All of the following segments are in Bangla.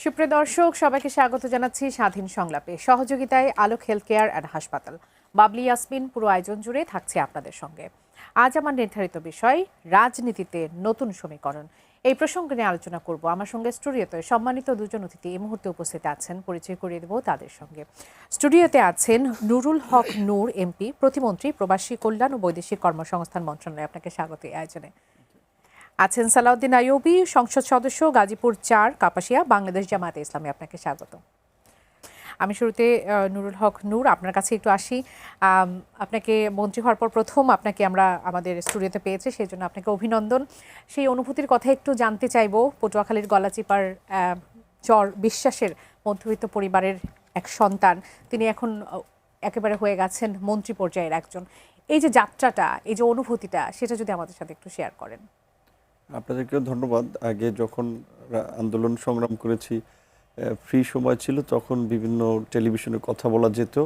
সুপ্রিয় দর্শক, সবাইকে স্বাগত জানাচ্ছি স্বাধীন সংলাপে। সহযোগিতায় আলোক হেলথ কেয়ার অ্যান্ড হাসপাতাল। বাবলি ইয়াসমিন পুরো আয়োজন জুড়ে থাকছে আপনাদের সঙ্গে। আজ আমার নির্ধারিত বিষয় রাজনীতিতে নতুন সমীকরণ। এই প্রসঙ্গে নিয়ে আলোচনা করব। আমার সঙ্গে স্টুডিওতে সম্মানিত দুজন অতিথি এই মুহূর্তে উপস্থিত আছেন, পরিচয় করিয়ে দেব তাদের সঙ্গে। স্টুডিওতে আছেন নুরুল হক নূর এমপি, প্রতিমন্ত্রী, প্রবাসী কল্যাণ ও বৈদেশিক কর্মসংস্থান মন্ত্রণালয়। আপনাকে স্বাগত এই আয়োজনে। আছেন সালাউদ্দিন আইয়ুবী, সংসদ সদস্য, গাজীপুর ৪, কাপাসিয়া, বাংলাদেশ জামায়াতে ইসলামী। আপনাকে স্বাগত। আমি শুরুতে নুরুল হক নূর, আপনার কাছে একটু আসি। আপনাকে মন্ত্রী হওয়ার পর প্রথম আপনাকে আমরা আমাদের স্টুডিওতে পেয়েছি, সেই জন্য আপনাকে অভিনন্দন। সেই অনুভূতির কথা একটু জানতে চাইব। পটুয়াখালীর গলাচিপার চর বিশ্বাসের মধ্যবিত্ত পরিবারের এক সন্তান, তিনি এখন একেবারে হয়ে গেছেন মন্ত্রী পর্যায়ের একজন। এই যে যাত্রাটা, এই যে অনুভূতিটা, সেটা যদি আমাদের সাথে একটু শেয়ার করেন। আপনাদেরকেও ধন্যবাদ। আগে যখন আন্দোলন সংগ্রাম করেছি, ফ্রি সময় ছিল, তখন বিভিন্ন টেলিভিশনে কথা বলা যেত।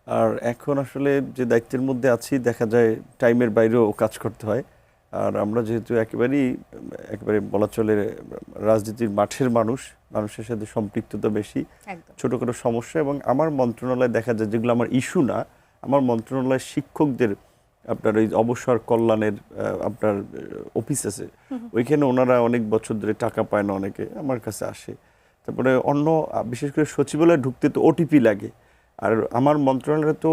আর এখন আসলে যে দায়িত্বের মধ্যে আছি, দেখা যায় টাইমের বাইরেও কাজ করতে হয়। আর আমরা যেহেতু একেবারে বলা চলে রাজনীতির মাঠের মানুষের সাথে সম্পৃক্ততা বেশি, ছোটোখাটো সমস্যা, এবং আমার মন্ত্রণালয়ে দেখা যায় যেগুলো আমার ইস্যু না, আমার মন্ত্রণালয়ের শিক্ষকদের আপনার ওই অবসর কল্যাণের আপনার অফিস আছে, ওইখানে ওনারা অনেক বছর ধরে টাকা পায় না, অনেকে আমার কাছে আসে। তারপরে অন্য বিশেষ করে সচিবালয়ে ঢুকতে তো ওটিপি লাগে, আর আমার মন্ত্রণালয় তো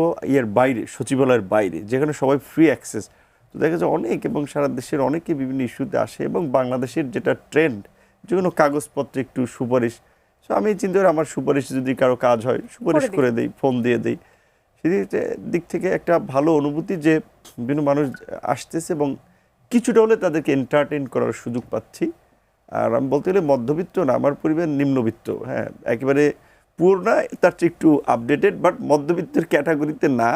বাইরে, সচিবালয়ের বাইরে, যেখানে সবাই ফ্রি অ্যাক্সেস। তো দেখা যায় অনেক, এবং সারা দেশের অনেকে বিভিন্ন ইস্যুতে আসে, এবং বাংলাদেশের যেটা ট্রেন্ড, যে কোনো কাগজপত্রে একটু সুপারিশ। সো আমি চিন্তা করি আমার সুপারিশ যদি কারো কাজ হয়, সুপারিশ করে দেই, ফোন দিয়ে দেই। দিক থেকে একটা ভালো অনুভূতি যে বিভিন্ন মানুষ আসতেছে এবং কিছুটা হলে তাদেরকে এন্টারটেইন করার সুযোগ পাচ্ছি। আর আমি বলতে গেলে মধ্যবিত্ত না, আমার পরিবার নিম্নবিত্ত, হ্যাঁ, একেবারে পুরো না, তার চেয়ে একটু আপডেটেড, বাট মধ্যবিত্তের ক্যাটাগরিতে না।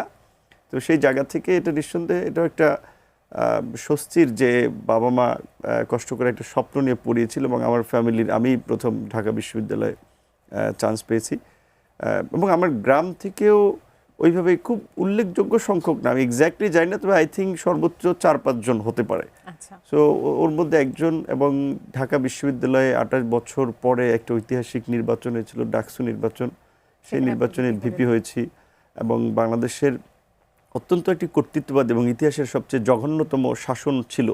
তো সেই জায়গা থেকে এটা নিঃসন্দেহে এটা একটা স্বস্তির, যে বাবা মা কষ্ট করে একটা স্বপ্ন নিয়ে পড়িয়েছিল, এবং আমার ফ্যামিলির আমি প্রথম ঢাকা বিশ্ববিদ্যালয়ে চান্স পেয়েছি। এবং আমার গ্রাম থেকেও ওইভাবে খুব উল্লেখযোগ্য সংখ্যক না, আমি এক্স্যাক্টলি জানি না, তবে আই থিঙ্ক সর্বোচ্চ ৪-৫ জন হতে পারে। সো ওর মধ্যে একজন। এবং ঢাকা বিশ্ববিদ্যালয়ে ২৮ বছর পরে একটা ঐতিহাসিক নির্বাচন হয়েছিল, ডাকসু নির্বাচন। সেই নির্বাচনে ভিপি হয়েছি, এবং বাংলাদেশের অত্যন্ত একটি কর্তৃত্ববাদী এবং ইতিহাসের সবচেয়ে জঘন্যতম শাসন ছিল,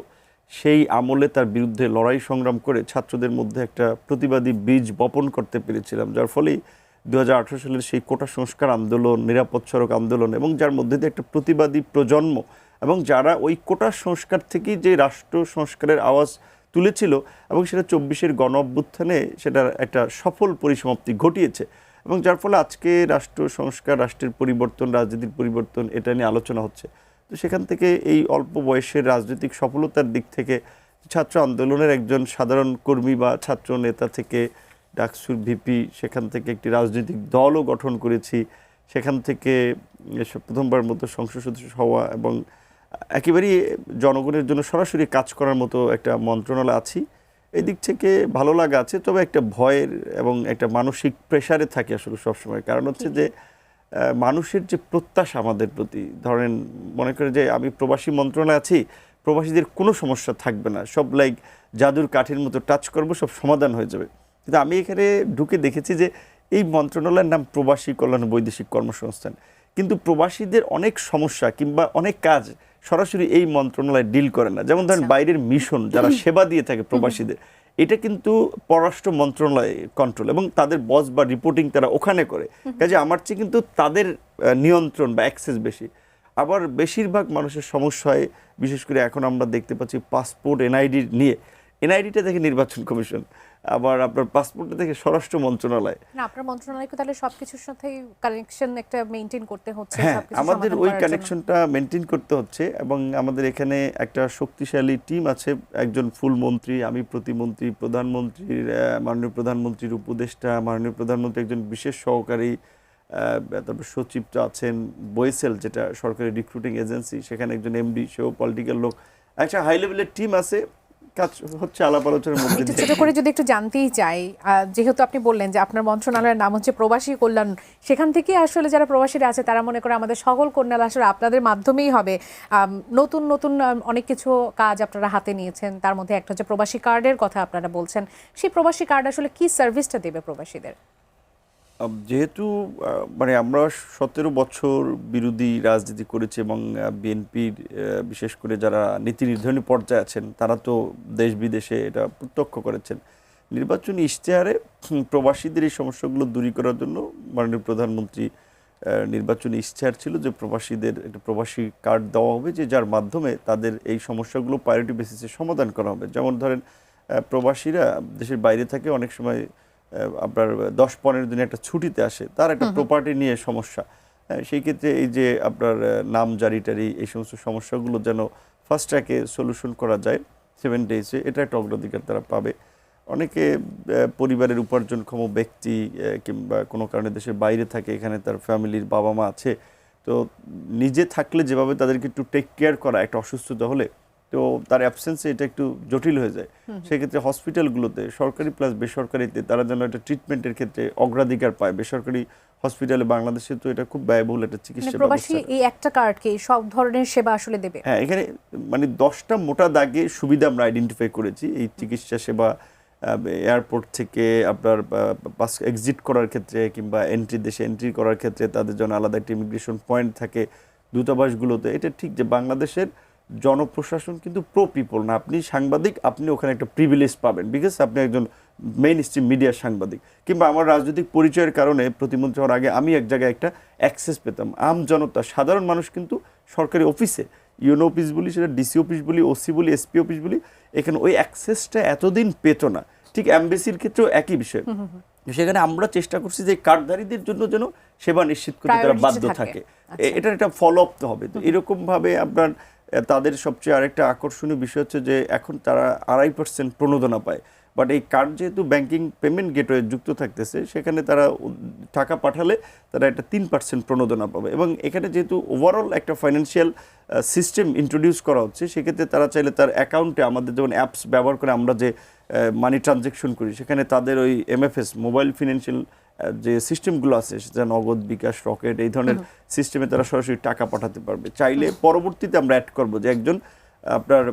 সেই আমলে তার বিরুদ্ধে লড়াই সংগ্রাম করে ছাত্রদের মধ্যে একটা প্রতিবাদী বীজ বপন করতে পেরেছিলাম, যার ফলেই ২০১৮ সালের সেই কোটা সংস্কার আন্দোলন, নিরাপদ সড়ক আন্দোলন, এবং যার মধ্যে দিয়ে একটা প্রতিবাদী প্রজন্ম, এবং যারা ওই কোটা সংস্কার থেকেই যে রাষ্ট্র সংস্কারের আওয়াজ তুলেছিল, এবং সেটা ২৪-এর গণ অভ্যুত্থানে সেটার একটা সফল পরিসমাপ্তি ঘটিয়েছে, এবং যার ফলে আজকে রাষ্ট্র সংস্কার, রাষ্ট্রের পরিবর্তন, রাজনীতির পরিবর্তন, এটা নিয়ে আলোচনা হচ্ছে। তো সেখান থেকে এই অল্প বয়সের রাজনৈতিক সফলতার দিক থেকে ছাত্র আন্দোলনের একজন সাধারণ কর্মী বা ছাত্র নেতা থেকে ডাকসুর ভিপি, সেখান থেকে একটি রাজনৈতিক দলও গঠন করেছি, সেখান থেকে প্রথমবার মতো সংসদ সদস্য হওয়া, এবং একেবারেই জনগণের জন্য সরাসরি কাজ করার মতো একটা মন্ত্রণালয় আছি। এই দিক থেকে ভালো লাগা আছে, তবে একটা ভয়ের এবং একটা মানসিক প্রেশারে থাকে আসলে সবসময়। কারণ হচ্ছে যে মানুষের যে প্রত্যাশা আমাদের প্রতি, ধরেন মনে করে যে আমি প্রবাসী মন্ত্রণালয়ে আছি, প্রবাসীদের কোনো সমস্যা থাকবে না, সব লাইক জাদুর কাঠির মতো টাচ করবো, সব সমাধান হয়ে যাবে। কিন্তু আমি এখানে ঢুকে দেখেছি যে এই মন্ত্রণালয়ের নাম প্রবাসী কল্যাণ বৈদেশিক কর্মসংস্থান, কিন্তু প্রবাসীদের অনেক সমস্যা কিংবা অনেক কাজ সরাসরি এই মন্ত্রণালয় ডিল করে না। যেমন ধরেন বাইরের মিশন যারা সেবা দিয়ে থাকে প্রবাসীদের, এটা কিন্তু পররাষ্ট্র মন্ত্রণালয় কন্ট্রোল, এবং তাদের বস বা রিপোর্টিং তারা ওখানে করে। কাজে আমার চেয়ে কিন্তু তাদের নিয়ন্ত্রণ বা অ্যাক্সেস বেশি। আবার বেশিরভাগ মানুষের সমস্যা হয়, বিশেষ করে এখন আমরা দেখতে পাচ্ছি পাসপোর্ট এনআইডি নিয়ে, এনআইডিটা দেখে নির্বাচন কমিশন, আবার আপনার পাসপোর্টটা দেখে স্বরাষ্ট্র মন্ত্রণালয়। না, আপনার মন্ত্রণালয়কে তাহলে সবকিছুর সাথে কানেকশন একটা মেইনটেইন করতে হচ্ছে, হ্যাঁ, আমাদের ওই কানেকশনটা মেইনটেইন করতে হচ্ছে, এবং আমাদের এখানে একটা শক্তিশালী টিম আছে, একজন ফুল মন্ত্রী, আমি প্রতিমন্ত্রী, প্রধানমন্ত্রীর মাননীয় প্রধানমন্ত্রীর উপদেষ্টা, মাননীয় প্রধানমন্ত্রী একজন বিশেষ সহকারী, তারপর সচিবটা আছেন, বয়েসেল যেটা সরকারি রিক্রুটিং এজেন্সি, সেখানে একজন এমডি, সেও পলিটিক্যাল লোক, একটা হাই লেভেলের টিম আছে। কাজ হচ্ছে আলাপ আলোচনার মধ্যে একটু দিয়ে। ছোট করে যদি একটু জানতেই চাই, যেহেতু আপনি বললেন যে আপনার মন্ত্রণালয়ের নাম হচ্ছে প্রবাসী কল্যাণ, সেখান থেকে আসলে যারা প্রবাসীরা আছে তারা মনে করে আমাদের সকল কল্যাণ আসলে আপনাদের মাধ্যমেই হবে। নতুন নতুন অনেক কিছু কাজ আপনারা হাতে নিয়েছেন, তার মধ্যে একটা হচ্ছে প্রবাসী কার্ডের কথা আপনারা বলছেন। সেই প্রবাসী কার্ড আসলে কি সার্ভিসটা দেবে প্রবাসীদের? যেহেতু মানে আমরা 17 বছর বিরোধী রাজনীতি করেছি এবং বিএনপির বিশেষ করে যারা নীতি নির্ধারণী পর্যায়ে আছেন তারা তো দেশ বিদেশে এটা প্রত্যক্ষ করেছেন। নির্বাচনী ইশতেহারে প্রবাসীদের এই সমস্যাগুলো দূরী করার জন্য মাননীয় প্রধানমন্ত্রী নির্বাচনী ইশতেহার ছিল যে প্রবাসীদের একটা প্রবাসী কার্ড দেওয়া হবে, যে যার মাধ্যমে তাদের এই সমস্যাগুলো প্রায়োরিটি বেসিসে সমাধান করা হবে। যেমন ধরেন প্রবাসীরা দেশের বাইরে থাকে, অনেক সময় আপনার 10-15 দিনে একটা ছুটিতে আসে, তার একটা প্রপার্টি নিয়ে সমস্যা। সেই ক্ষেত্রে এই যে আপনার নাম জারি টারি এই সমস্ত সমস্যাগুলো যেন ফার্স্ট ট্র্যাকে সলিউশন করা যায় 7 ডেজে, এটা একটা অগ্রাধিকার তারা পাবে। অনেকে পরিবারের উপার্জনক্ষম ব্যক্তি কিংবা কোনো কারণে দেশের বাইরে থাকে, এখানে তার ফ্যামিলির বাবা মা আছে, তো নিজে থাকলে যেভাবে তাদেরকে একটু টেক কেয়ার করা একটা অসুস্থতা হলে, তো তার অ্যাবসেন্সে এটা একটু জটিল হয়ে যায়। সেক্ষেত্রে হসপিটালগুলোতে সরকারি প্লাস বেসরকারিতে তারা যেন একটা ট্রিটমেন্টের ক্ষেত্রে অগ্রাধিকার পায়। বেসরকারি হসপিটালে বাংলাদেশে তো এটা খুব ব্যয়বহুল একটা চিকিৎসা প্রবাসী ব্যবস্থা। এই একটা কার্ডকে সব ধরনের সেবা আসলে দেবে? হ্যাঁ, এখানে মানে 10টা মোটা দাগে সুবিধা আমরা আইডেন্টিফাই করেছি। এই চিকিৎসা সেবা এয়ারপোর্ট থেকে আপনার পাস এক্সিট করার ক্ষেত্রে কিংবা দেশে এন্ট্রি করার ক্ষেত্রে তাদের জন্য আলাদা একটা ইমিগ্রেশন পয়েন্ট থাকে দূতাবাসগুলোতে। এটা ঠিক যে বাংলাদেশের জনপ্রশাসন কিন্তু প্রো পিপল না। আপনি সাংবাদিক, আপনি ওখানে একটা প্রিভিলেজ পাবেন বিকজ আপনি একজন মেইন স্ট্রিম মিডিয়ার সাংবাদিক। কিংবা আমার রাজনৈতিক পরিচয়ের কারণে প্রতিমন্ত্রী হওয়ার আগে আমি এক জায়গায় একটা অ্যাক্সেস পেতাম। আম জনতা, সাধারণ মানুষ কিন্তু সরকারি অফিসে, ইউনো অফিস বলি, সেটা ডিসি অফিস বলি, ওসি বলি, এসপি অফিস বলি, এখানে ওই অ্যাক্সেসটা এতদিন পেত না। ঠিক এমবেসির ক্ষেত্রেও একই বিষয়। সেখানে আমরা চেষ্টা করছি যে কার্ডধারীদের জন্য যেন সেবা নিশ্চিত করতে তারা বাধ্য থাকে। এটার একটা ফলো আপ তো হবে। তো এরকমভাবে আপনার তাদের সবচেয়ে আরেকটা আকর্ষণীয় বিষয় হচ্ছে যে এখন তারা 2.5% প্রণোদনা পায়। বাট এই কার্ড যেহেতু ব্যাংকিং পেমেন্ট গেটওয়ে যুক্ত থাকতেছে, সেখানে তারা টাকা পাঠালে তারা একটা 3% প্রণোদনা পাবে। এবং এখানে যেহেতু ওভারঅল একটা ফাইন্যান্সিয়াল সিস্টেম ইন্ট্রোডিউস করা হচ্ছে, সেক্ষেত্রে তারা চাইলে তার অ্যাকাউন্টে আমাদের যেমন অ্যাপস ব্যবহার করে আমরা যে মানি ট্রানজ্যাকশন করি, সেখানে তাদের ওই এমএফএস মোবাইল ফিনান্সিয়াল যে সিস্টেমগুলো আছে, সেটা নগদ, বিকাশ, রকেট, এই ধরনের সিস্টেমে তারা সরাসরি টাকা পাঠাতে পারবে। চাইলে পরবর্তীতে আমরা অ্যাড করবো যে একজন আপনার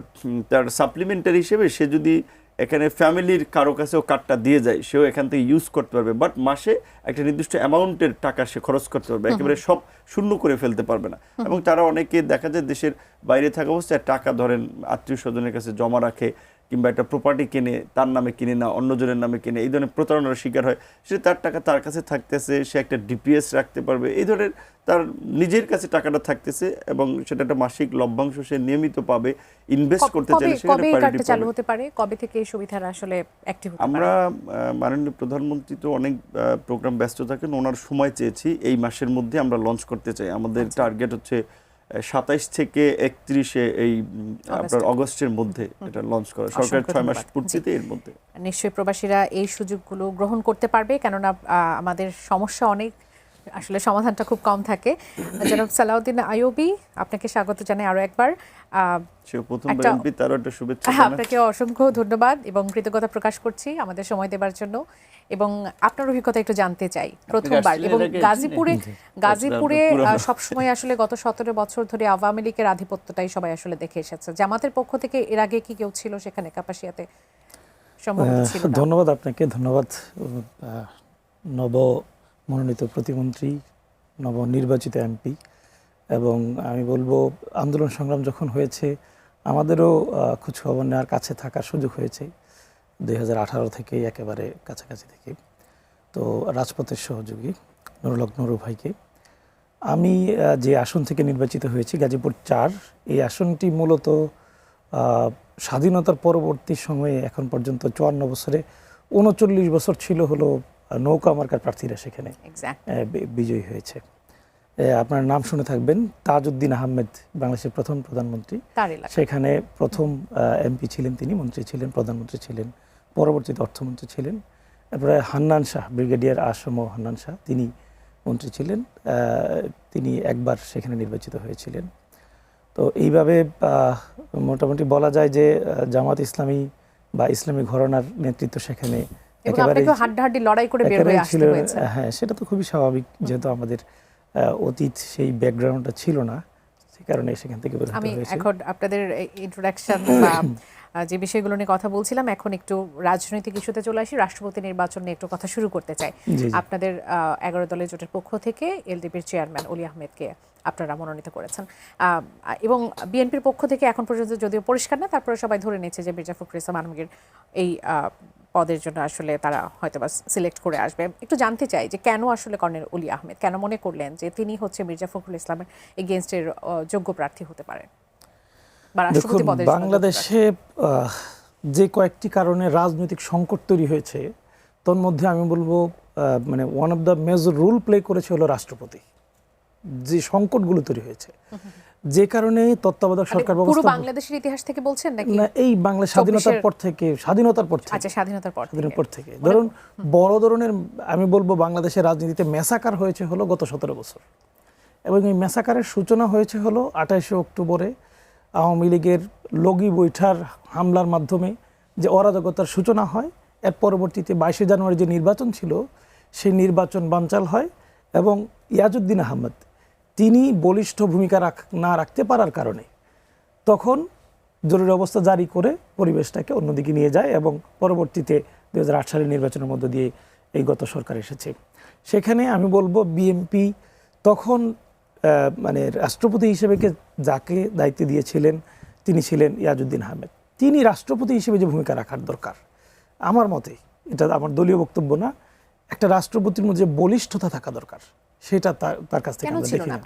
তার সাপ্লিমেন্টারি হিসেবে সে যদি এখানে ফ্যামিলির কারো কাছেও কার্ডটা দিয়ে যায়, সেও এখান থেকে ইউজ করতে পারবে। বাট মাসে একটা নির্দিষ্ট অ্যামাউন্টের টাকা সে খরচ করতে পারবে, একেবারে সব শূন্য করে ফেলতে পারবে না। এবং তারা অনেকে দেখা যায় দেশের বাইরে থাকা অবস্থায় টাকা ধরেন আত্মীয় স্বজনের কাছে জমা রাখে কিংবা একটা প্রপার্টি কিনে তার নামে কিনে না অন্যজনের নামে কিনে, এই ধরনের প্রতারণার শিকার হয়। সে তার টাকা তার কাছে থাকতেছে, সে একটা ডিপিএস রাখতে পারবে, এই ধরনের তার নিজের কাছে টাকাটা থাকতেছে এবং সেটা একটা মাসিক লভ্যাংশ সে নিয়মিত পাবে। ইনভেস্ট করতে চাইলে সেটা প্রায়োরিটি চালু হতে পারে। কবে থেকে এই সুবিধাটা আসলে অ্যাক্টিভ হতে পারে? আমরা মাননীয় প্রধানমন্ত্রী তো অনেক প্রোগ্রাম ব্যস্ত থাকেন, ওনার সময় চেয়েছি এই মাসের মধ্যে আমরা লঞ্চ করতে চাই। আমাদের টার্গেট হচ্ছে 27 থেকে 31 এই আপনার অগস্টের মধ্যে এটা লঞ্চ করা, সরকারের 6 মাস পূর্তিতে এর মধ্যে। নিশ্চয়ই প্রবাসীরা এই সুযোগগুলো গ্রহণ করতে পারবে, কেননা আমাদের সমস্যা অনেক, আসলে সমাধানটা খুব কম থাকে। জনাব সালাউদ্দিন আইয়ুবী, আপনাকে স্বাগত জানাই আরো একবার। প্রথমবার এমপি, তারও একটা শুভেচ্ছা। আপনাকে অসংখ্য ধন্যবাদ এবং কৃতজ্ঞতা প্রকাশ করছি আমাদের সময় দেওয়ার জন্য। এবং আপনার অভিজ্ঞতা একটু জানতে চাই প্রথমবার। এবং গাজীপুরে সবসময় আসলে গত 17 বছর ধরে আওয়ামী লীগের আধিপত্যটাই সবাই আসলে দেখে এসেছে। জামাতের পক্ষ থেকে এর আগে কি কেউ ছিল সেখানে কাপাসিয়াতে? ধন্যবাদ আপনাকে, ধন্যবাদ নব মনোনীত প্রতিমন্ত্রী, নবনির্বাচিত এমপি। এবং আমি বলবো আন্দোলন সংগ্রাম যখন হয়েছে আমাদেরও খোঁজখবর নেওয়ার কাছে থাকার সুযোগ হয়েছে 2018 থেকে, একেবারে কাছাকাছি থেকে। তো রাজপথের সহযোগী নুরুল হক নুরু ভাইকে, আমি যে আসন থেকে নির্বাচিত হয়েছি গাজীপুর 4, এই আসনটি মূলত স্বাধীনতার পরবর্তী সময়ে এখন পর্যন্ত 54 বছরে 39 বছর ছিল হলো নৌকা মার্কার প্রার্থীরা সেখানে বিজয়ী হয়েছে। আপনার নাম শুনে থাকবেন, তাজউদ্দিন আহমেদ, বাংলাদেশের প্রথম প্রধানমন্ত্রী, সেখানে প্রথম এমপি ছিলেন তিনি, মন্ত্রী ছিলেন, প্রধানমন্ত্রী ছিলেন, পরবর্তীতে অর্থমন্ত্রী ছিলেন। তারপরে হান্নান শাহ, ব্রিগেডিয়ার আসম হান্নান শাহ, তিনি মন্ত্রী ছিলেন, তিনি একবার সেখানে নির্বাচিত হয়েছিলেন। তো এইভাবে মোটামুটি বলা যায় যে জামাত ইসলামী বা ইসলামী ঘরানার নেতৃত্ব সেখানে এবং আপনাকে হাড্ডাহাড্ডি লড়াই করে বের হয়ে আসতে হয়েছে। হ্যাঁ, সেটা তো খুবই স্বাভাবিক, যেহেতু আমাদের অতীত সেই ব্যাকগ্রাউন্ডটা ছিল না, সেই কারণে সেখান থেকে বের হতে আমি হয়েছে। এখন আপনাদের ইন্ট্রোডাকশন বা যে বিষয়গুলো নিয়ে কথা বলছিলাম, এখন একটু রাজনৈতিক ইস্যুতে চলে আসি। রাষ্ট্রপতি নির্বাচন নিয়ে একটু কথা শুরু করতে চাই। আপনাদের 11 দলের জোটের পক্ষ থেকে এলডিপির চেয়ারম্যান অলি আহমেদকে আপনারা মনোনীত করেছেন, এবং বিএনপির পক্ষ থেকে এখন পর্যন্ত যদিও পরিষ্কার না, তারপরে সবাই ধরে নিচ্ছে যে মির্জা ফখরুল ইসলাম আলমগীর এই পদের জন্য আসলে তারা হয়তো বা সিলেক্ট করে আসবে। একটু জানতে চাই যে কেন আসলে কর্নেল অলি আহমেদ কেন মনে করলেন যে তিনি হচ্ছে মির্জা ফখরুল ইসলামের এগেইনস্টের যোগ্য প্রার্থী হতে পারেন? দেখুন, বাংলাদেশে যে কয়েকটি কারণে রাজনৈতিক সংকট তৈরি হয়েছে, তোর মধ্যে আমি বলবো মানে one of the major role play করেছে হলো রাষ্ট্রপতি। যে সংকটগুলো তৈরি হয়েছে, যে কারণে তত্ত্বাবধায়ক সরকার পুরো ব্যবস্থা, বাংলাদেশের ইতিহাস থেকে বলছেন নাকি না এই বাংলা স্বাধীনতার পর থেকে, আচ্ছা স্বাধীনতার পর থেকে ধরুন বড় ধরনের আমি বলবো বাংলাদেশের রাজনীতিতে মেসাকার হয়েছে হলো গত 17 বছর, এবং এই মেসাকারের সূচনা হয়েছে হলো 28শে অক্টোবরে আওয়ামী লীগের লগি বৈঠার হামলার মাধ্যমে যে অরাজকতার সূচনা হয়। এর পরবর্তীতে 22শে জানুয়ারি যে নির্বাচন ছিল, সেই নির্বাচন বানচাল হয়, এবং ইয়াজউদ্দিন আহমেদ তিনি বলিষ্ঠ ভূমিকা না রাখতে পারার কারণে তখন জরুরি অবস্থা জারি করে পরিবেশটাকে অন্যদিকে নিয়ে যায়, এবং পরবর্তীতে 2008 সালের নির্বাচনের মধ্য দিয়ে এই গত সরকার এসেছে। সেখানে আমি বলবো বিএনপি তখন মানে রাষ্ট্রপতি হিসেবে যাকে দায়িত্ব দিয়েছিলেন তিনি ছিলেন ইয়াজউদ্দিন আহমেদ। তিনি রাষ্ট্রপতি হিসেবে যে ভূমিকা রাখার দরকার, আমার মতে, এটা আমার দলীয় বক্তব্য না, একটা রাষ্ট্রপতির মধ্যে বলিষ্ঠতা থাকা দরকার, সেটা তার কাছ থেকে আমরা দেখি না।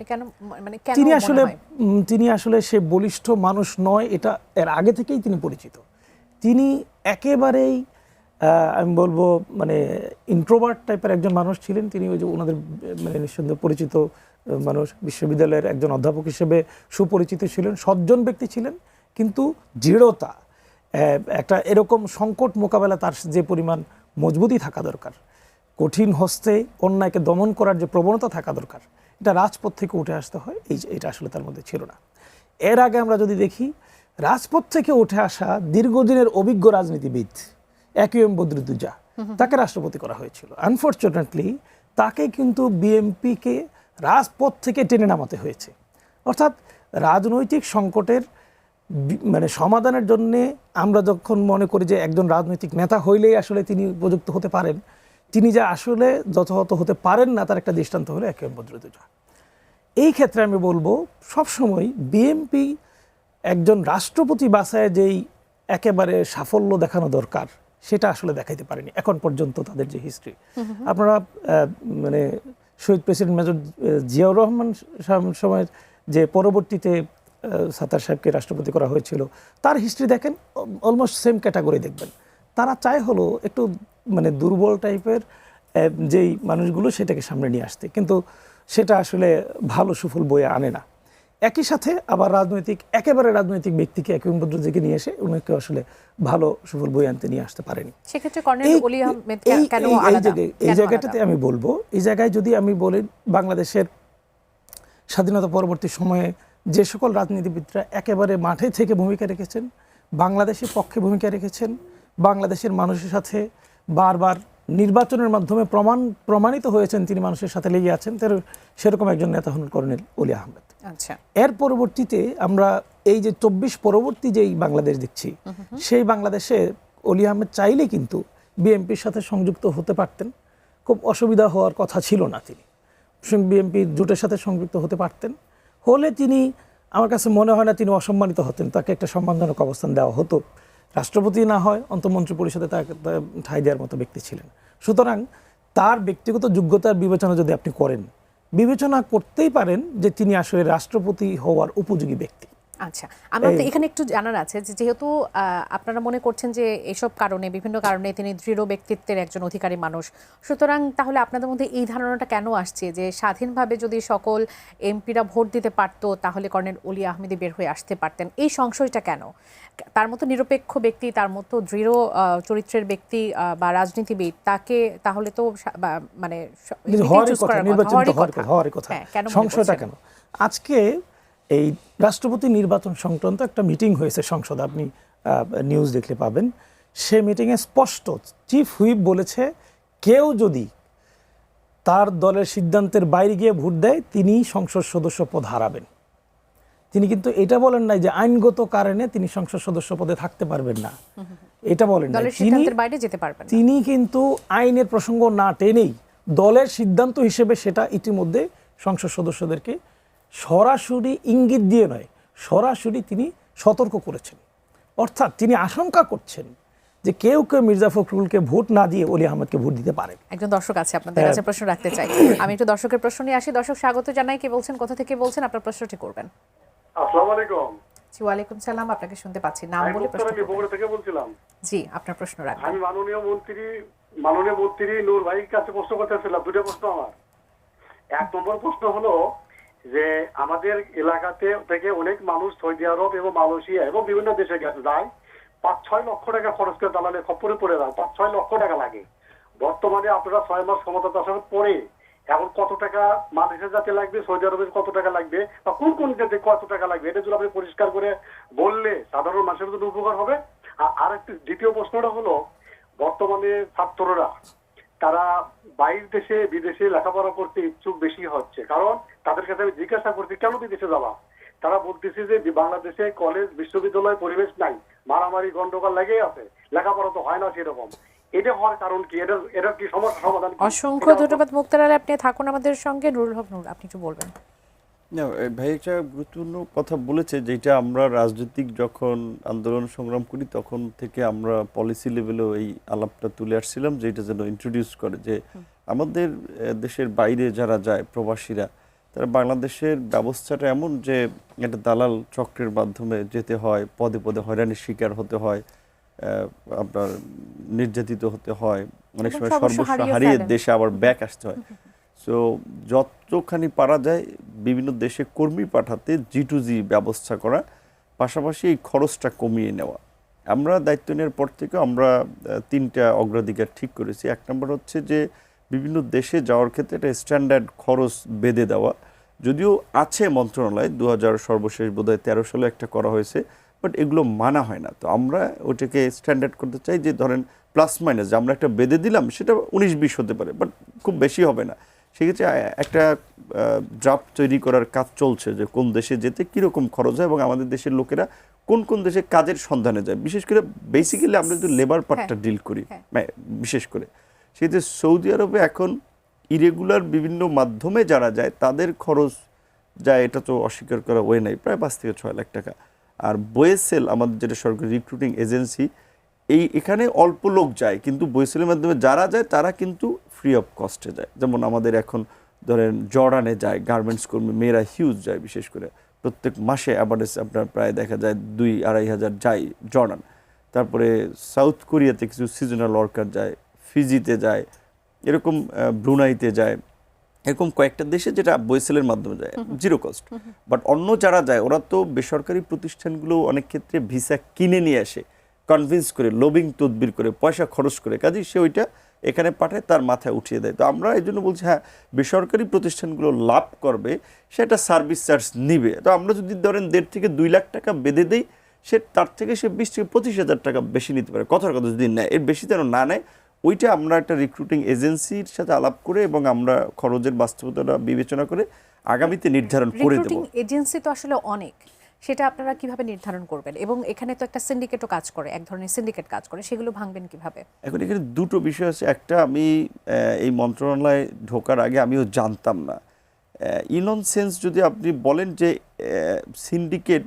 তিনি আসলে সে বলিষ্ঠ মানুষ নয়, এটা এর আগে থেকেই তিনি পরিচিত। তিনি একেবারেই আমি বলবো মানে ইন্ট্রোভার্ট টাইপের একজন মানুষ ছিলেন। তিনি ওই যে ওনাদের মানে নিঃসন্দেহ পরিচিত মানুষ, বিশ্ববিদ্যালয়ের একজন অধ্যাপক হিসেবে সুপরিচিত ছিলেন, সজ্জন ব্যক্তি ছিলেন, কিন্তু দৃঢ়তা, একটা এরকম সংকট মোকাবেলা তার যে পরিমাণ মজবুতি থাকা দরকার, কঠিন হস্তে অন্যায়কে দমন করার যে প্রবণতা থাকা দরকার, এটা রাজপথ থেকে উঠে আসতে হয়, এটা আসলে তার মধ্যে ছিল না। এর আগে আমরা যদি দেখি, রাজপথ থেকে উঠে আসা দীর্ঘদিনের অভিজ্ঞ রাজনীতিবিদ একিউএম বদরুদ্দোজা, তাকে রাষ্ট্রপতি করা হয়েছিল। আনফর্চুনেটলি তাকে কিন্তু বিএনপিকে রাজপথ থেকে টেনে নামাতে হয়েছে। অর্থাৎ রাজনৈতিক সংকটের মানে সমাধানের জন্যে আমরা যখন মনে করি যে একজন রাজনৈতিক নেতা হইলেই আসলে তিনি উপযুক্ত হতে পারেন, তিনি যা আসলে যথাযথ হতে পারেন না, তার একটা দৃষ্টান্ত হলো একিউএম বদরুদ্দোজা। এই ক্ষেত্রে আমি বলবো সবসময় বিএনপি একজন রাষ্ট্রপতি বাছায় যেই একেবারে সাফল্য দেখানো দরকার, সেটা আসলে দেখাইতে পারেনি এখন পর্যন্ত। তাদের যে হিস্ট্রি, আপনারা মানে শহীদ প্রেসিডেন্ট মেজর জিয়াউর রহমান সময়ের যে পরবর্তীতে সাত্তার সাহেবকে রাষ্ট্রপতি করা হয়েছিল, তার হিস্ট্রি দেখেন, অলমোস্ট সেম ক্যাটাগরি দেখবেন। তারা চায় হলো একটু মানে দুর্বল টাইপের যেই মানুষগুলো সেটাকে সামনে নিয়ে আসতে, কিন্তু সেটা আসলে ভালো সুফল বয়ে আনে না। একই সাথে আবার একেবারে রাজনৈতিক ব্যক্তিকে একিউএম বদরুদ্দোজাকে নিয়ে এসে উনাকে আসলে ভালো সুফল বয়ে আনতে নিয়ে আসতে পারেনি। সেক্ষেত্রে কর্নেল অলি আহমেদ কেন আলাদা? এই জায়গাটাতে আমি বলবো, এই জায়গায় যদি আমি বলি, বাংলাদেশের স্বাধীনতা পরবর্তী সময়ে যে সকল রাজনীতিবিদরা একেবারে মাঠে থেকে ভূমিকা রেখেছেন, বাংলাদেশের পক্ষে ভূমিকা রেখেছেন, বাংলাদেশের মানুষের সাথে বারবার নির্বাচনের মাধ্যমে প্রমাণিত হয়েছেন তিনি মানুষের সাথে লেগে আছেন, সেরকম একজন নেতা হলেন কর্নেল অলি আহমেদ। আচ্ছা, এর পরবর্তীতে আমরা এই যে 24 পরবর্তী যেই বাংলাদেশ দেখছি, সেই বাংলাদেশে অলি আহমেদ চাইলে কিন্তু বিএনপির সাথে সংযুক্ত হতে পারতেন, খুব অসুবিধা হওয়ার কথা ছিল না। তিনি বিএনপির জোটের সাথে সংযুক্ত হতে পারতেন, হলে তিনি, আমার কাছে মনে হয় না তিনি অসম্মানিত হতেন, তাকে একটা সম্মানজনক অবস্থান দেওয়া হতো। রাষ্ট্রপতি না হয় অন্তর্মন্ত্রী পরিষদে তাকে ঠাঁই দেওয়ার মতো ব্যক্তি ছিলেন। সুতরাং তার ব্যক্তিগত যোগ্যতার বিবেচনা যদি আপনি করেন, বিবেচনা করতেই পারেন যে তিনি আসলে রাষ্ট্রপতি হওয়ার উপযোগী ব্যক্তি। আচ্ছা, আমার তো এখানে একটু জানার আছে যে যেহেতু আপনারা মনে করছেন যে এসব কারণে, বিভিন্ন কারণে তিনি দৃঢ় ব্যক্তিত্বের একজন অধিকারী মানুষ, সুতরাং তাহলে আপনাদের মধ্যে এই ধারণাটা কেন আসছে যে স্বাধীনভাবে যদি সকল এমপিরা ভোট দিতে পারত, তাহলে কর্নেল অলি আহমেদ বের হয়ে আসতে পারতেন? এই সংশয়টা কেন? তার মতো নিরপেক্ষ ব্যক্তি, তার মতো দৃঢ় চরিত্রের ব্যক্তি বা রাজনীতিবিদ, তাকে তাহলে তো মানে হওয়ারই কথা। সংশয়টা কেন? আজকে এই রাষ্ট্রপতি নির্বাচন সংক্রান্ত একটা মিটিং হয়েছে সংসদে, আপনি নিউজ দেখলে পাবেন। সে মিটিংয়ে স্পষ্ট চিফ হুইপ বলেছে, কেউ যদি তার দলের সিদ্ধান্তের বাইরে গিয়ে ভোট দেয় তিনি সংসদ সদস্য পদ হারাবেন। তিনি কিন্তু এটা বলেন নাই যে আইনগত কারণে তিনি সংসদ সদস্য পদে থাকতে পারবেন না, এটা বলেন না। তিনি কিন্তু আইনের প্রসঙ্গ না টেনেই দলের সিদ্ধান্ত হিসেবে সেটা ইতিমধ্যে সংসদ সদস্যদেরকে সরাসরি ইঙ্গিত দিয়ে নয়, সরাসরি তিনি সতর্ক করেছেন। অর্থাৎ তিনি আশঙ্কা করছেন যে কেউ কেউ মির্জা ফখরুলকে ভোট না দিয়ে অলি আহমেদকে ভোট দিতে পারে। একজন দর্শক আছে, আপনাদের কাছে প্রশ্ন রাখতে চাই। আমি একটু দর্শকের প্রশ্ন নিয়ে আসি। দর্শক স্বাগত জানাই, কে বলছেন, কোথা থেকে বলছেন, আপনার প্রশ্নটি করবেন। আসসালামু আলাইকুম। জি, ওয়ালাইকুম সালাম, আপনাকে শুনতে পাচ্ছি, নাম বলে প্রশ্ন করবেন। বগুড়া থেকে বলছিলাম। জি, আপনার প্রশ্ন রাখবেন। আমি মাননীয় মন্ত্রী নূর ভাইয়ের কাছে প্রশ্ন করতেছিলাম। দুটো প্রশ্ন আমার। এক নম্বর প্রশ্ন হলো যে আমাদের এলাকাতে থেকে অনেক মানুষ সৌদি আরব এবং মালয়েশিয়া এবং বিভিন্ন দেশে গেছে যায়, 5-6 লক্ষ টাকা খরচ করে দালালের খপ্পরে পড়ে যায়, 5-6 লক্ষ টাকা লাগে। বর্তমানে আপনারা 6 মাস ক্ষমতা আসার পরে এখন কত টাকা মালয়েশিয়া যাতে লাগবে, সৌদি আরবের কত টাকা লাগবে, বা কোন কোন দেশে কত টাকা লাগবে, এটা যদি আপনি পরিষ্কার করে বললে সাধারণ মানুষের জন্য উপকার হবে। আর একটি দ্বিতীয় প্রশ্নটা হলো, বর্তমানে ছাত্ররা তারা বাইরের দেশে বিদেশে লেখাপড়া করতে ইচ্ছুক বেশি হচ্ছে, কারণ তাদের কাছে আমি জিজ্ঞাসা করছি কেন বিদেশে যাবা, তারা বলতেছে যে বাংলাদেশে কলেজ বিশ্ববিদ্যালয় পরিবেশ নাই, মারামারি গন্ডগোল লেগেই আছে, লেখাপড়া তো হয় না সেরকম। এটা হওয়ার কারণ কি? এটা কি সমস্যা সমাধান? অসংখ্য ধন্যবাদ মুক্তার আলী, আপনি থাকুন আমাদের সঙ্গে। নুরুল হক নূর, আপনি একটু বলবেন। না, ভাই একটা গুরুত্বপূর্ণ কথা বলেছে, যেটা আমরা রাজনৈতিক যখন আন্দোলন সংগ্রাম করি তখন থেকে আমরা পলিসি লেভেলেও এই আলাপটা তুলে আসছিলাম, যেটা যেন ইন্ট্রোডিউস করে যে আমাদের দেশের বাইরে যারা যায় প্রবাসীরা, তারা বাংলাদেশের ব্যবস্থাটা এমন যে একটা দালাল চক্রের মাধ্যমে যেতে হয়, পদে পদে হয়রানির শিকার হতে হয়, আপনার নির্যাতিত হতে হয়, অনেক সময় সর্বস্ব হারিয়ে দেশে আবার ব্যাক আসতে হয়। সো যতখানি পারা যায় বিভিন্ন দেশে কর্মী পাঠাতে G2G ব্যবস্থা করা, পাশাপাশি এই খরচটা কমিয়ে নেওয়া। আমরা দায়িত্ব নেওয়ার পর থেকে আমরা 3টা অগ্রাধিকার ঠিক করেছি। এক নম্বর হচ্ছে যে বিভিন্ন দেশে যাওয়ার ক্ষেত্রে একটা স্ট্যান্ডার্ড খরচ বেঁধে দেওয়া, যদিও আছে মন্ত্রণালয়, 2000 সর্বশেষ বোধহয় 13 সালে একটা করা হয়েছে, বাট এগুলো মানা হয় না। তো আমরা ওটাকে স্ট্যান্ডার্ড করতে চাই যে ধরেন প্লাস মাইনাস যে আমরা একটা বেঁধে দিলাম, সেটা 19-20 হতে পারে, বাট খুব বেশি হবে না। সেক্ষেত্রে একটা ড্রাফট তৈরি করার কাজ চলছে যে কোন দেশে যেতে কীরকম খরচ হয় এবং আমাদের দেশের লোকেরা কোন কোন দেশে কাজের সন্ধানে যায়। বিশেষ করে বেসিক্যালি আমরা যদি লেবার পার্টটা ডিল করি, বিশেষ করে সেক্ষেত্রে সৌদি আরবে এখন ইরেগুলার বিভিন্ন মাধ্যমে যারা যায় তাদের খরচ যায়, এটা তো অস্বীকার করা ওয়ে নাই, প্রায় 5 থেকে 6 লাখ টাকা। আর বোয়েসেল আমাদের যেটা সরকারি রিক্রুটিং এজেন্সি, এখানে অল্প লোক যায়, কিন্তু বোয়েসেলের মাধ্যমে যারা যায় তারা কিন্তু ফ্রি অফ কস্টে যায়। যেমন আমাদের এখন ধরেন জর্ডানে যায় গার্মেন্টস কর্মী মেয়েরা হিউজ যায়, বিশেষ করে প্রত্যেক মাসে অ্যাভারেজ আপনার প্রায় দেখা যায় 2-2.5 হাজার যায় জর্ডান। তারপরে সাউথ কোরিয়াতে কিছু সিজনাল ওয়ার্কার যায়, ফিজিতে যায়, এরকম ব্রুনাইতে যায়, এরকম কয়েকটা দেশে যেটা বোয়েসেলের মাধ্যমে যায় জিরো কস্ট। বাট অন্য যারা যায় ওরা তো বেসরকারি প্রতিষ্ঠানগুলো অনেক ক্ষেত্রে ভিসা কিনে নিয়ে আসে, কনভিন্স করে, লবিং তদবির করে, পয়সা খরচ করে, কাজেই সে ওইটা এখানে পাঠায়, তার মাথায় উঠিয়ে দেয়। তো আমরা এই জন্য বলছি, হ্যাঁ বেসরকারি প্রতিষ্ঠানগুলো লাভ করবে, সেটা সার্ভিস চার্জ নিবে। তো আমরা যদি ধরেন 1.5 থেকে 2 লাখ টাকা বেঁধে দিই, সে তার থেকে সে 20 থেকে 25 হাজার টাকা বেশি নিতে পারে, কথার কথা যদি নেয়, এর বেশি যেন না নেয়। ওইটা আমরা একটা রিক্রুটিং এজেন্সির সাথে আলাপ করে এবং আমরা খরচের বাস্তবতাটা বিবেচনা করে আগামীতে নির্ধারণ করে দেব। রিক্রুটিং এজেন্সি তো আসলে অনেক, সেটা আপনারা কিভাবে নির্ধারণ করবেন? এবং এখানে তো একটা সিন্ডিকেটও কাজ করে, এক ধরনের সিন্ডিকেট কাজ করে, সেগুলো ভাঙবেন কিভাবে? এখন এখানে দুটো বিষয় আছে। একটা, আমি এই মন্ত্রণালয়ে ঢোকার আগে আমিও জানতাম না। ইনন সেন্স যদি আপনি বলেন যে সিন্ডিকেট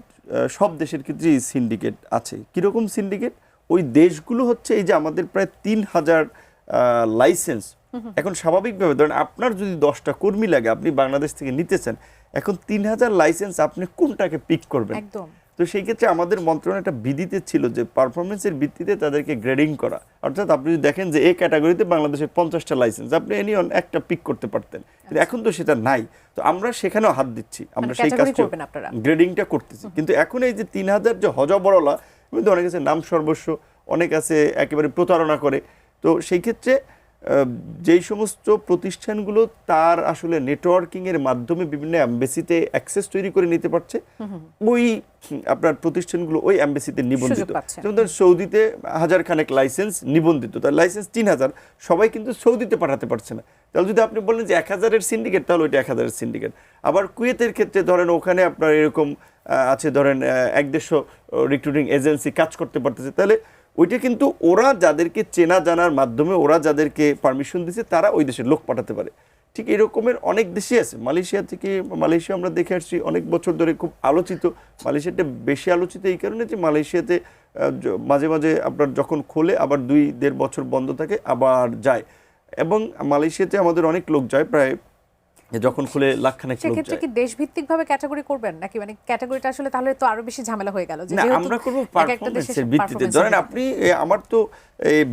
সব দেশের ক্ষেত্রেই সিন্ডিকেট আছে। কীরকম সিন্ডিকেট? ওই দেশগুলো হচ্ছে এই যে আমাদের প্রায় 3000 লাইসেন্স। এখন স্বাভাবিকভাবে ধরেন আপনার যদি 10টা কর্মী লাগে, আপনি বাংলাদেশ থেকে নিতেছেন, এখন 3000 লাইসেন্স আপনি কোনটাকে পিক করবেন? একদম। তো সেই ক্ষেত্রে আমাদের মন্ত্রণালয় একটা বিধিতে ছিল যে পারফরমেন্সের ভিত্তিতে তাদেরকে গ্রেডিং করা। অর্থাৎ আপনি যদি দেখেন যে এই ক্যাটাগরিতে বাংলাদেশের 50টা লাইসেন্স, আপনি এনিওন একটা পিক করতে পারতেন, কিন্তু এখন তো সেটা নাই। তো আমরা সেখানেও হাত দিচ্ছি, আমরা সেই কাজটা গ্রেডিংটা করতেছি। কিন্তু এখন এই যে 3000 যে হজবরলা, কিন্তু অনেক আছে নাম সর্বস্ব, অনেক আছে একেবারে প্রতারণা করে। তো সেই ক্ষেত্রে যেই সমস্ত প্রতিষ্ঠানগুলো তার আসলে নেটওয়ার্কিং এর মাধ্যমে বিভিন্ন এমবেসিতে অ্যাক্সেস তৈরি করে নিতে পারছে, ওই আপনার প্রতিষ্ঠানগুলো ওই এমবেসিতে নিবন্ধিত। যেমন ধরেন সৌদিতে 1000 খানেক লাইসেন্স নিবন্ধিত, তার লাইসেন্স 3000, সবাই কিন্তু সৌদিতে পাঠাতে পারছে না। তাহলে যদি আপনি বলেন যে 1000-এর সিন্ডিকেট, তাহলে ওইটা 1000-এর সিন্ডিকেট। আবার কুয়েতের ক্ষেত্রে ধরেন ওখানে আপনার এরকম আছে, ধরেন 150 রিক্রুটিং এজেন্সি কাজ করতে পারতেছে, তাহলে ওইটা কিন্তু ওরা যাদেরকে চেনা জানার মাধ্যমে ওরা যাদেরকে পারমিশন দিচ্ছে তারা ওই দেশের লোক পাঠাতে পারে। ঠিক এরকমের অনেক দেশই আছে। মালয়েশিয়া আমরা দেখে আসছি অনেক বছর ধরে খুব আলোচিত। মালয়েশিয়াটা বেশি আলোচিত এই কারণে যে মালয়েশিয়াতে মাঝে মাঝে আপনার যখন খোলে আবার 2-1.5 বছর বন্ধ থাকে, আবার যায়। এবং মালয়েশিয়াতে আমাদের অনেক লোক যায়, প্রায় যখন খুলে লাখখানেক লোক যায়। সেক্ষেত্রে কি দেশভিত্তিক ভাবে ক্যাটাগরি করবেন নাকি, মানে ক্যাটাগরিটা আসলে তাহলে তো আরো বেশি ঝামেলা হয়ে গেল? না, আমরা করব পারফরম্যান্সের ভিত্তিতে। ধরেন আপনি, আমার তো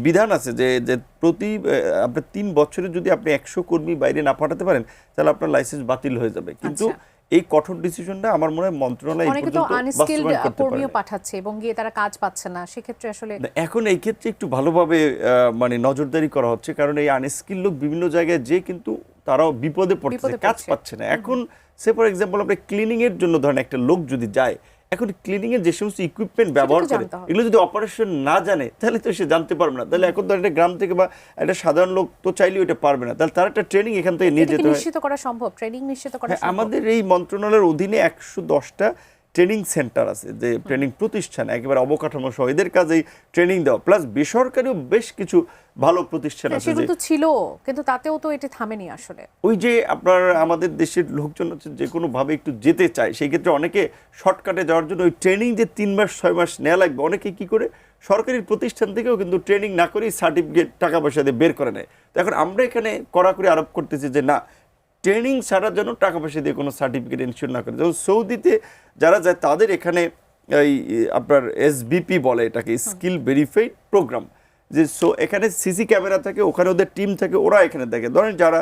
বিধান আছে যে প্রতি আপনার 3 বছরে যদি আপনি 100 কর্মী বাইরে না পাঠাতে পারেন তাহলে আপনার লাইসেন্স বাতিল হয়ে যাবে। কিন্তু এই কঠোর ডিসিশনটা আমার মনে হয় মন্ত্রণালয় অনেকে তো আনস্কিলড কর্মীও পাঠাচ্ছে এবং গিয়ে তারা কাজ পাচ্ছে না, সেক্ষেত্রে আসলে এখন এই ক্ষেত্রে একটু ভালোভাবে মানে নজরদারি করা হচ্ছে, কারণ এই আনস্কিল লোক বিভিন্ন জায়গায় যে কিন্তু তারাও বিপদে পড়ছে, কাজ পাচ্ছে না। এখন সে ফর এক্সাম্পল আপনি ক্লিনিং এর জন্য ধরেন একটা লোক যদি যায়, এখন ক্লিনিং এর যে সমস্ত ইকুইপমেন্ট ব্যবহার করে এগুলো যদি অপারেশন না জানে তাহলে তো সে জানতে পারবে না। তাহলে এখন ধরেন একটা গ্রাম থেকে বা একটা সাধারণ লোক তো চাইলেও এটা পারবে না, তাহলে তার একটা ট্রেনিং এখান থেকে নিয়ে যেতে হয়। নিশ্চিত করা সম্ভব, ট্রেনিং নিশ্চিত করা সম্ভব। আমাদের এই মন্ত্রণালয়ের অধীনে 110টা ট্রেনিং সেন্টার আছে, যে ট্রেনিং প্রতিষ্ঠান একেবারে অবকাঠামো সহ এদের কাজেই ট্রেনিং দেওয়া, প্লাস বেসরকারিও বেশ কিছু ভালো প্রতিষ্ঠান আছে সেগুলো তো ছিল, কিন্তু তাতেও তো এটা থামেনি আসলে। ওই যে আপনার আমাদের দেশের লোকজন হচ্ছে যে কোনো ভাবে একটু যেতে চায়, সেই ক্ষেত্রে অনেকে শর্টকাটে যাওয়ার জন্য ওই ট্রেনিং যে 3 মাস 6 মাস নেওয়া লাগবে, অনেকে কি করে সরকারি প্রতিষ্ঠান থেকেও কিন্তু ট্রেনিং না করেই সার্টিফিকেট টাকা পয়সা দিয়ে বের করে নেয়। তো এখন আমরা এখানে কড়াকড়ি আরোপ করতেছি যে না, ট্রেনিং ছাড়ার জন্য টাকা পয়সা দিয়ে কোনো সার্টিফিকেট ইনশিওর না করে। যেমন সৌদিতে যারা যায় তাদের এখানে এই আপনার SBP বলে এটাকে, স্কিল ভেরিফাইড প্রোগ্রাম, যে এখানে সিসি ক্যামেরা থাকে, ওখানে ওদের টিম থাকে, ওরা এখানে দেখে। ধরেন যারা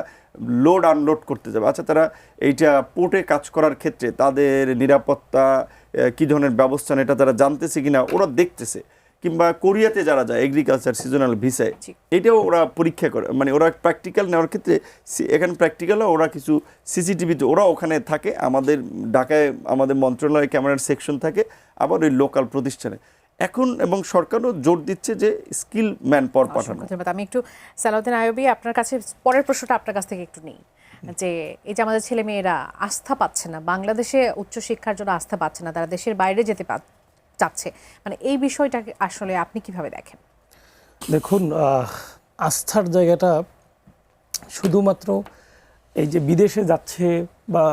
লোড আনলোড করতে যাবে, আচ্ছা তারা এইটা পোর্টে কাজ করার ক্ষেত্রে তাদের নিরাপত্তা কী ধরনের ব্যবস্থা এটা তারা জানতেছে কিনা ওরা দেখতেছে। কিংবা কোরিয়াতে যারা যায় এগ্রিকালচার সিজনাল ভিসায়, এটাও ওরা পরীক্ষা করে, মানে ওরা প্র্যাকটিক্যাল নেওয়ার ক্ষেত্রে এখানে প্র্যাকটিক্যালও ওরা কিছু সিসিটিভিতে ওরা ওখানে থাকে। আমাদের ঢাকায় আমাদের মন্ত্রণালয়ে ক্যামেরার সেকশন থাকে, আবার ওই লোকাল প্রতিষ্ঠানে এখন, এবং সরকারও জোর দিচ্ছে যে স্কিল ম্যান পাওয়ার পাঠানো। আমি একটু সালাউদ্দিন আইয়ুবী, আপনার কাছে পরের প্রশ্নটা আপনার কাছ থেকে একটু নেই, যে এই যে আমাদের ছেলে মেয়েরা আস্থা পাচ্ছে না, বাংলাদেশে উচ্চশিক্ষার জন্য আস্থা পাচ্ছে না, তারা দেশের বাইরে যেতে চাচ্ছে, মানে এই বিষয়টাকে আসলে আপনি কিভাবে দেখেন? দেখুন, আস্থার জায়গাটা শুধুমাত্র এই যে বিদেশে যাচ্ছে বা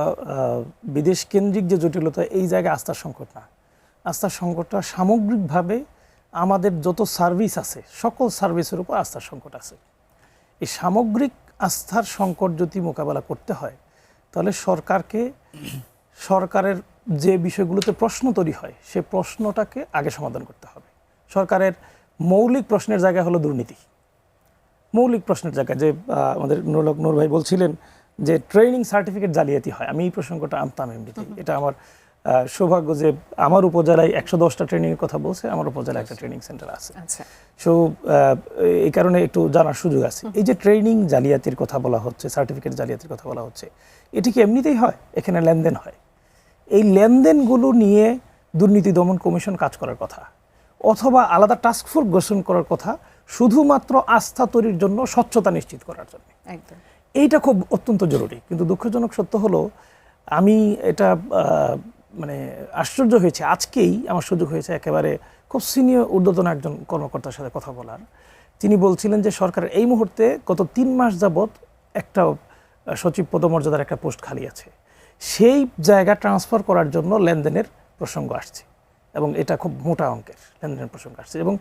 বিদেশ কেন্দ্রিক যে জটিলতা, এই জায়গায় আস্থার সংকট না। আস্থার সংকটটা সামগ্রিকভাবে আমাদের যত সার্ভিস আছে সকল সার্ভিসের উপর আস্থার সংকট আছে। এই সামগ্রিক আস্থার সংকট যদি মোকাবেলা করতে হয় তাহলে সরকারের যে বিষয়গুলোতে প্রশ্ন তৈরি হয় সে প্রশ্নটাকে আগে সমাধান করতে হবে। সরকারের মৌলিক প্রশ্নের জায়গা হলো দুর্নীতি। মৌলিক প্রশ্নের জায়গা, যে আমাদের নূর ভাই বলছিলেন যে ট্রেনিং সার্টিফিকেট জালিয়াতি হয়, আমি এই প্রসঙ্গটা আনতাম এমনিতেই। এটা আমার সৌভাগ্য যে আমার উপজেলায় 110টা ট্রেনিংয়ের কথা বলছে, আমার উপজেলায় একটা ট্রেনিং সেন্টার আছে। সো এই কারণে একটু জানার সুযোগ আছে। এই যে ট্রেনিং জালিয়াতির কথা বলা হচ্ছে, সার্টিফিকেট জালিয়াতির কথা বলা হচ্ছে, এটি কি এমনিতেই হয়? এখানে লেনদেন হয়। এই লেনদেনগুলো নিয়ে দুর্নীতি দমন কমিশন কাজ করার কথা, অথবা আলাদা টাস্কফোর্স গঠন করার কথা, শুধুমাত্র আস্থা তৈরির জন্য, স্বচ্ছতা নিশ্চিত করার জন্য। এইটা খুব অত্যন্ত জরুরি। কিন্তু দুঃখজনক সত্য হলো, আমি এটা মানে আশ্চর্য হয়েছে, আজকেই আমার সুযোগ হয়েছে একেবারে খুব সিনিয়র ঊর্ধ্বতন একজন কর্মকর্তার সাথে কথা বলার। তিনি বলছিলেন যে সরকারের এই মুহূর্তে গত 3 মাস যাবৎ একটা সচিব পদমর্যাদার একটা পোস্ট খালি আছে, সেই জায়গা ট্রান্সফার করার জন্য লেনদেনের প্রসঙ্গ আসছে, এবং এটা খুব মোটা অঙ্কের লেনদেনের প্রসঙ্গ আসছে। এবং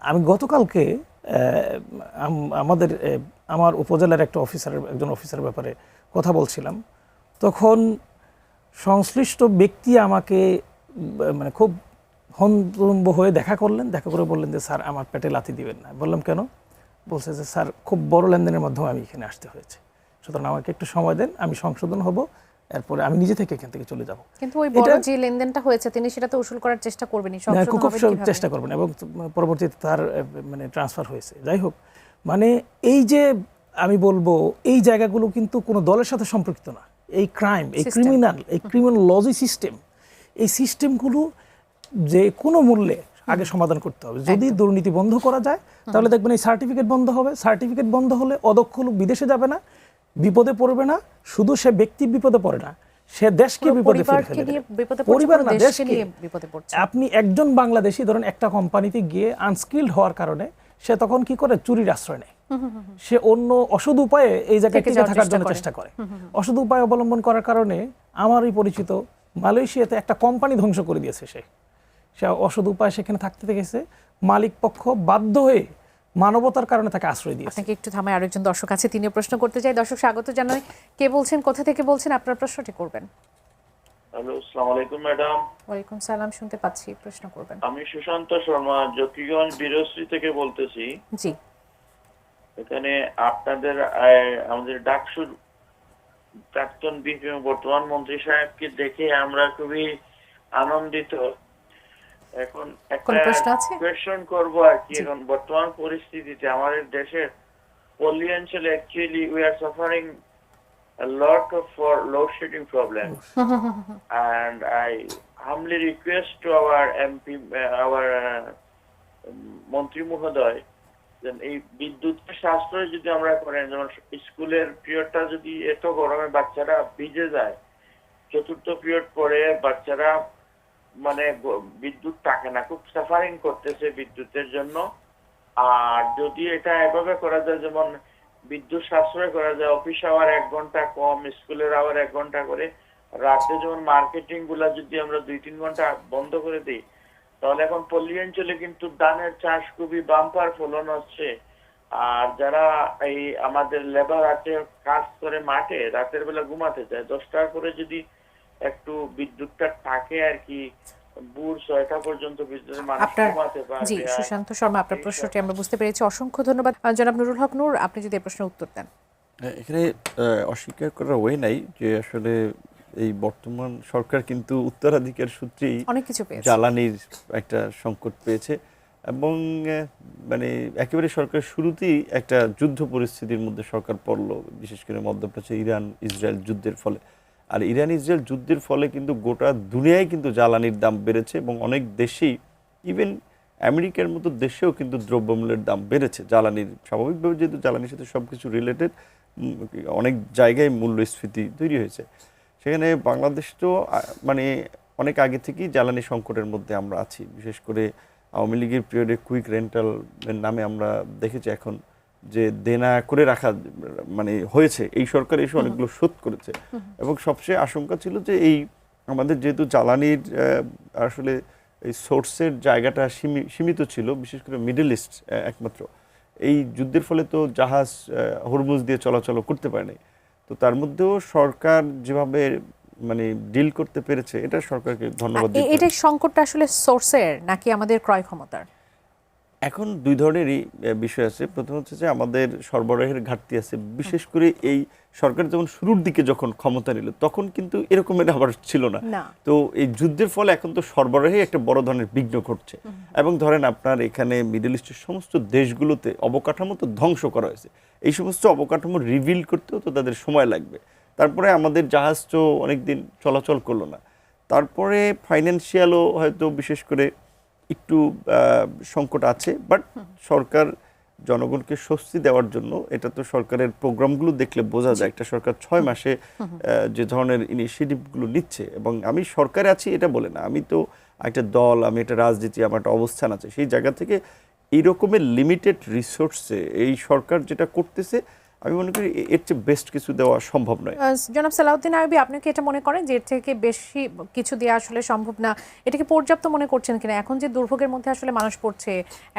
আমি গতকালকে আমার উপজেলার একজন অফিসারের ব্যাপারে কথা বলছিলাম, তখন সংশ্লিষ্ট ব্যক্তি আমাকে মানে খুব হন্তদম্ব হয়ে দেখা করে বললেন যে স্যার আমার পেটে লাথি দিবেন না। বললাম কেন? বলছে যে স্যার খুব বড় লেনদেনের মাধ্যমে আমি এখানে আসতে হয়েছে, সুতরাং আমাকে একটু সময় দেন, আমি সংশোধন হব, এরপরে আমি নিজে থেকে এখান থেকে চলে যাব। কিন্তু ওই বড় যে লেনদেনটা হয়েছে তিনি সেটা তো উসুল করার চেষ্টা করবেনই, চেষ্টা করবেন, এবং পরবর্তীতে তার মানে ট্রান্সফার হয়েছে। যাই হোক, মানে এই যে আমি বলবো এই জায়গাগুলো কিন্তু কোনো দলের সাথে সম্পৃক্ত না। এই ক্রাইম, এই ক্রিমিনোলজি সিস্টেম, এই সিস্টেমগুলো যে কোনো মূল্যে আগে সমাধান করতে হবে। যদি দুর্নীতি বন্ধ করা যায় তাহলে দেখবেন এই সার্টিফিকেট বন্ধ হবে। সার্টিফিকেট বন্ধ হলে অদক্ষ লোক বিদেশে যাবে না, বিপদে পড়বে না। শুধু সে ব্যক্তি বিপদে পড়ে না, সে দেশকে বিপদে ফেলে দেবে। পরিবার না, দেশকে। আপনি একজন বাংলাদেশি ধরেন একটা কোম্পানিতে গিয়ে আনস্কিলড হওয়ার কারণে সে তখন কি করে, চুরির আশ্রয় নেয়। সে অন্য অসৎ উপায়ে এই জায়গায় টিকে থাকার জন্য চেষ্টা করে। অসৎ উপায় অবলম্বন করার কারণে আমারই পরিচিত মালয়েশিয়াতে একটা কোম্পানি ধ্বংস করে দিয়েছে। সে অসৎ উপায়ে সেখানে থাকতে গেছে, মালিক পক্ষ বাধ্য হয়ে মানবতার কারণে তাকে আশ্রয় দিয়েছে। আপনাকে একটু থামায়, আরেকজন দর্শক আছে, তিনিও প্রশ্ন করতে চাই। দর্শক স্বাগত জানাই। কে বলছেন, কোথা থেকে বলছেন, আপনার প্রশ্নটি করবেন। হ্যালো, আসসালামু আলাইকুম ম্যাডাম। ওয়ালাইকুম সালাম, শুনতে পাচ্ছি, প্রশ্ন করবেন। আমি সুশান্ত শর্মা জকিগঞ্জ বীরশ্রী থেকে বলতেছি। জি। এখানে আপনাদের আমাদের ডাকসুর প্রাক্তন বিপি বর্তমান মন্ত্রী সাহেবকে দেখে আমরা খুবই আনন্দিত। এখন একটা কোয়েশ্চন করবো আর কি, এখন বর্তমান পরিস্থিতিতে আমাদের দেশের পল্লী অঞ্চলে actually we are suffering a lot of for load shedding problems. And I humbly request to our MP, our মন্ত্রী মহোদয়, যেন এই বিদ্যুতের সাশ্রয় যদি আমরা করেন, যেমন স্কুলের পিরিয়ডটা যদি এত গরমে বাচ্চারা ভিজে যায়, চতুর্থ পিরিয়ড পরে বাচ্চারা মানে বিদ্যুৎ থাকে না, খুব সাফারিং করতেছে বিদ্যুতের জন্য। আর যদি এটা এভাবে করা যায়, যেমন বিদ্যুৎ সাশ্রয় করা যায়, অফিস আওয়ার 1 ঘন্টা কম, স্কুলের আওয়ার 1 ঘন্টা করে, রাতে যেমন মার্কেটিং গুলা যদি আমরা 2-3 ঘন্টা বন্ধ করে দিই, তাহলে এখন পল্লী অঞ্চলে কিন্তু ধানের চাষ খুবই বাম্পার ফলন হচ্ছে। আর যারা এই আমাদের লেবার আছে কাজ করে মাঠে, রাতের বেলা ঘুমাতে যায়, 10টার পরে যদি একটু বিদ্যুৎটা থাকে আর কি, ভোর 6টা পর্যন্ত বিদ্যুতের মানুষ ঘুমাতে পারে। জি, সুশান্ত শর্মা, আপনার প্রশ্নটি আমরা বুঝতে পেরেছি, অসংখ্য ধন্যবাদ। জনাব নুরুল হক নূর, আপনি যদি এই প্রশ্নের উত্তর দেন। এখানে অস্বীকার করার ওয়ে নাই যে আসলে এই বর্তমান সরকার কিন্তু উত্তরাধিকার সূত্রেই অনেক কিছু পেয়েছে, জ্বালানির একটা সংকট পেয়েছে এবং মানে একেবারে সরকার শুরুতেই একটা যুদ্ধ পরিস্থিতির মধ্যে সরকার পড়লো, বিশেষ করে মধ্যপ্রাচ্যে ইরান ইসরায়েল যুদ্ধের ফলে। আর ইরান ইসরায়েল যুদ্ধের ফলে কিন্তু গোটা দুনিয়ায় কিন্তু জ্বালানির দাম বেড়েছে এবং অনেক দেশেই, ইভেন আমেরিকার মতো দেশেও কিন্তু দ্রব্যমূল্যের দাম বেড়েছে। জ্বালানির স্বাভাবিকভাবে যেহেতু জ্বালানির সাথে সব কিছু রিলেটেড, অনেক জায়গায় মূল্যস্ফীতি তৈরি হয়েছে। সেখানে বাংলাদেশ তো মানে অনেক আগে থেকেই জ্বালানি সংকটের মধ্যে আমরা আছি। বিশেষ করে আওয়ামী লীগের পিরিয়ডে কুইক রেন্টালের নামে আমরা দেখেছি এখন যে দেনা করে রাখা মানে হয়েছে, এই সরকার এসে অনেকগুলো শোধ করেছে। এবং সবচেয়ে আশঙ্কা ছিল যে এই আমাদের যেহেতু জ্বালানির আসলে এই সোর্সের জায়গাটা সীমিত ছিল, বিশেষ করে মিডল ইস্ট একমাত্র, এই যুদ্ধের ফলে তো জাহাজ হরমুজ দিয়ে চলাচল করতে পারেনি। তো তার মধ্যেও সরকার যেভাবে মানে ডিল করতে পেরেছে, এটা সরকারকে ধন্যবাদ দিতে হবে। এটা সংকটটা আসলে সোর্সের নাকি আমাদের ক্রয় ক্ষমতার? এখন দুই ধরনেরই বিষয় আছে। প্রথম হচ্ছে যে আমাদের সরবরাহের ঘাটতি আছে, বিশেষ করে এই সরকার যেমন শুরুর দিকে যখন ক্ষমতা নিল তখন কিন্তু এরকমের আবার ছিল না। তো এই যুদ্ধের ফলে এখন তো সরবরাহে একটা বড় ধরনের বিঘ্ন ঘটছে। এবং ধরেন আপনার এখানে মিডল ইস্টের সমস্ত দেশগুলোতে অবকাঠামো তো ধ্বংস করা হয়েছে, এই সমস্ত অবকাঠামো রিবিল করতেও তো তাদের সময় লাগবে। তারপরে আমাদের জাহাজ তো অনেকদিন চলাচল করলো না। তারপরে ফাইন্যান্সিয়ালও হয়তো বিশেষ করে একটু সংকট আছে, বাট সরকার জনগণকে স্বস্তি দেওয়ার জন্য, এটা তো সরকারের প্রোগ্রামগুলো দেখলে বোঝা যায় একটা সরকার 6 মাসে যে ধরনের ইনিশিয়েটিভগুলো নিচ্ছে। এবং আমি সরকারে আছি এটা বলে না, আমি তো একটা দল, আমি একটা রাজনীতি, আমার একটা অবস্থান আছে, সেই জায়গা থেকে এই রকমের লিমিটেড রিসোর্সে এই সরকার যেটা করতেছে, আমি মনে করি এর চেয়ে বেস্ট কিছু দেওয়া সম্ভব নয়। জনাব সালাউদ্দিন আইয়ুবী, আপনি কি এটা মনে করেন যে এর থেকে বেশি কিছু দেওয়া আসলে সম্ভব না? এটাকে পর্যাপ্ত মনে করছেন কিনা? এখন যে দুর্ভোগের মধ্যে আসলে মানুষ পড়ছে,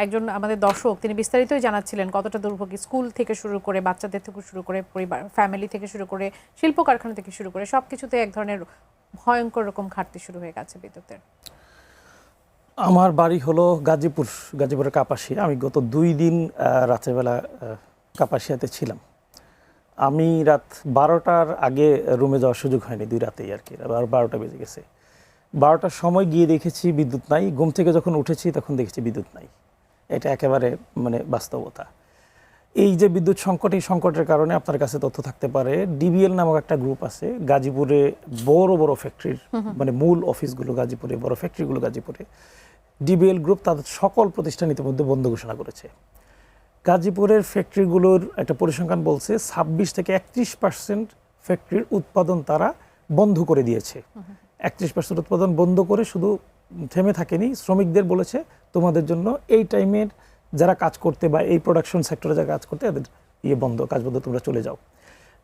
একজন আমাদের দর্শক তিনি বিস্তারিতই জানাচ্ছিলেন কতটা দুর্ভোগ, স্কুল থেকে শুরু করে বাচ্চাদের থেকে শুরু করে পরিবার ফ্যামিলি থেকে শুরু করে শিল্প কারখানা থেকে শুরু করে সব কিছুতে এক ধরনের ভয়ঙ্কর রকম ঘাটতি শুরু হয়ে গেছে বিদ্যুতের। আমার বাড়ি হলো গাজীপুরের কাপাসিয়া। আমি গত 2 দিন রাতেরবেলা কাপাসিয়াতে ছিলাম। আমি রাত 12টার আগে রুমে যাওয়ার সুযোগ হয়নি, 2 রাতেই আর কি, আবার 12টা বেজে গেছে। 12টার সময় গিয়ে দেখেছি বিদ্যুৎ নাই, ঘুম থেকে যখন উঠেছি তখন দেখেছি বিদ্যুৎ নাই। এটা একেবারে মানে বাস্তবতা। এই যে বিদ্যুৎ সংকট, এই সংকটের কারণে আপনার কাছে তথ্য থাকতে পারে, ডিবিএল নামক একটা গ্রুপ আছে গাজীপুরে, বড় বড় ফ্যাক্টরির মানে মূল অফিসগুলো গাজীপুরে, বড় ফ্যাক্টরিগুলো গাজীপুরে। ডিবিএল গ্রুপ তাদের সকল প্রতিষ্ঠান ইতিমধ্যে বন্ধ ঘোষণা করেছে। গাজীপুরের ফ্যাক্টরিগুলোর একটা পরিসংখ্যান বলছে 26 থেকে 31% ফ্যাক্টরির উৎপাদন তারা বন্ধ করে দিয়েছে। 31% উৎপাদন বন্ধ করে শুধু থেমে থাকেনি, শ্রমিকদের বলেছে তোমাদের জন্য এই টাইমের যারা কাজ করতে বা এই প্রোডাকশন সেক্টরে যারা কাজ করতে এদের বন্ধ, কাজ বন্ধ, তোমরা চলে যাও।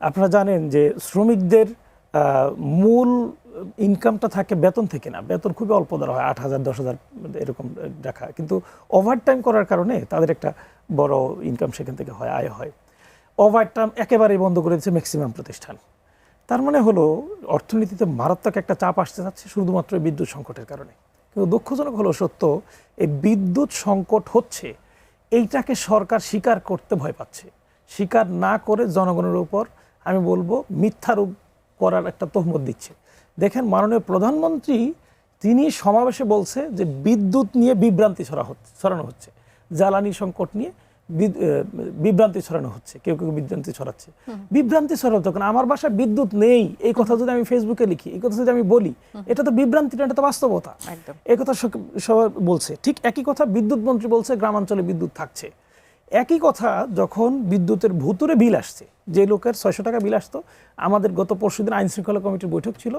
আপনারা জানেন যে শ্রমিকদের মূল ইনকামটা থাকে বেতন থেকে না, বেতন খুবই অল্প ধরা হয়, 8,000 10,000 এরকম দেখা, কিন্তু ওভারটাইম করার কারণে তাদের একটা বড় ইনকাম সেখান থেকে হয়, আয় হয়। ওভারটাইম একেবারেই বন্ধ করে দিচ্ছে ম্যাক্সিমাম প্রতিষ্ঠান। তার মানে হলো অর্থনীতিতে মারাত্মক একটা চাপ আসতে যাচ্ছে শুধুমাত্র বিদ্যুৎ সংকটের কারণে। কিন্তু দুঃখজনক হলো সত্য, এই বিদ্যুৎ সংকট হচ্ছে এইটাকে সরকার স্বীকার করতে ভয় পাচ্ছে। স্বীকার না করে জনগণের উপর আমি বলবো মিথ্যারোপ করার একটা তহমত দিচ্ছে। দেখেন মাননীয় প্রধানমন্ত্রী তিনি সমাবেশে বলছে যে বিদ্যুৎ নিয়ে বিভ্রান্তি ছড়ানো হচ্ছে, জ্বালানি সংকট নিয়ে বিভ্রান্তি ছড়ানো হচ্ছে, কেউ কেউ বিভ্রান্তি ছড়াচ্ছে। বিভ্রান্তি ছড়ানো তখন আমার বাসায় বিদ্যুৎ নেই এই কথা যদি আমি ফেসবুকে লিখি, এই কথা যদি আমি বলি, এটা তো বিভ্রান্তি না, এটা তো বাস্তবতা। এই কথা সবাই বলছে। ঠিক একই কথা বিদ্যুৎ মন্ত্রী বলছে গ্রামাঞ্চলে বিদ্যুৎ থাকছে। একই কথা যখন বিদ্যুতের ভুতুরে বিল আসছে, যে লোকের 600 টাকা বিল আসতো, আমাদের গত পরশুদিন আইন শৃঙ্খলা কমিটির বৈঠক ছিল,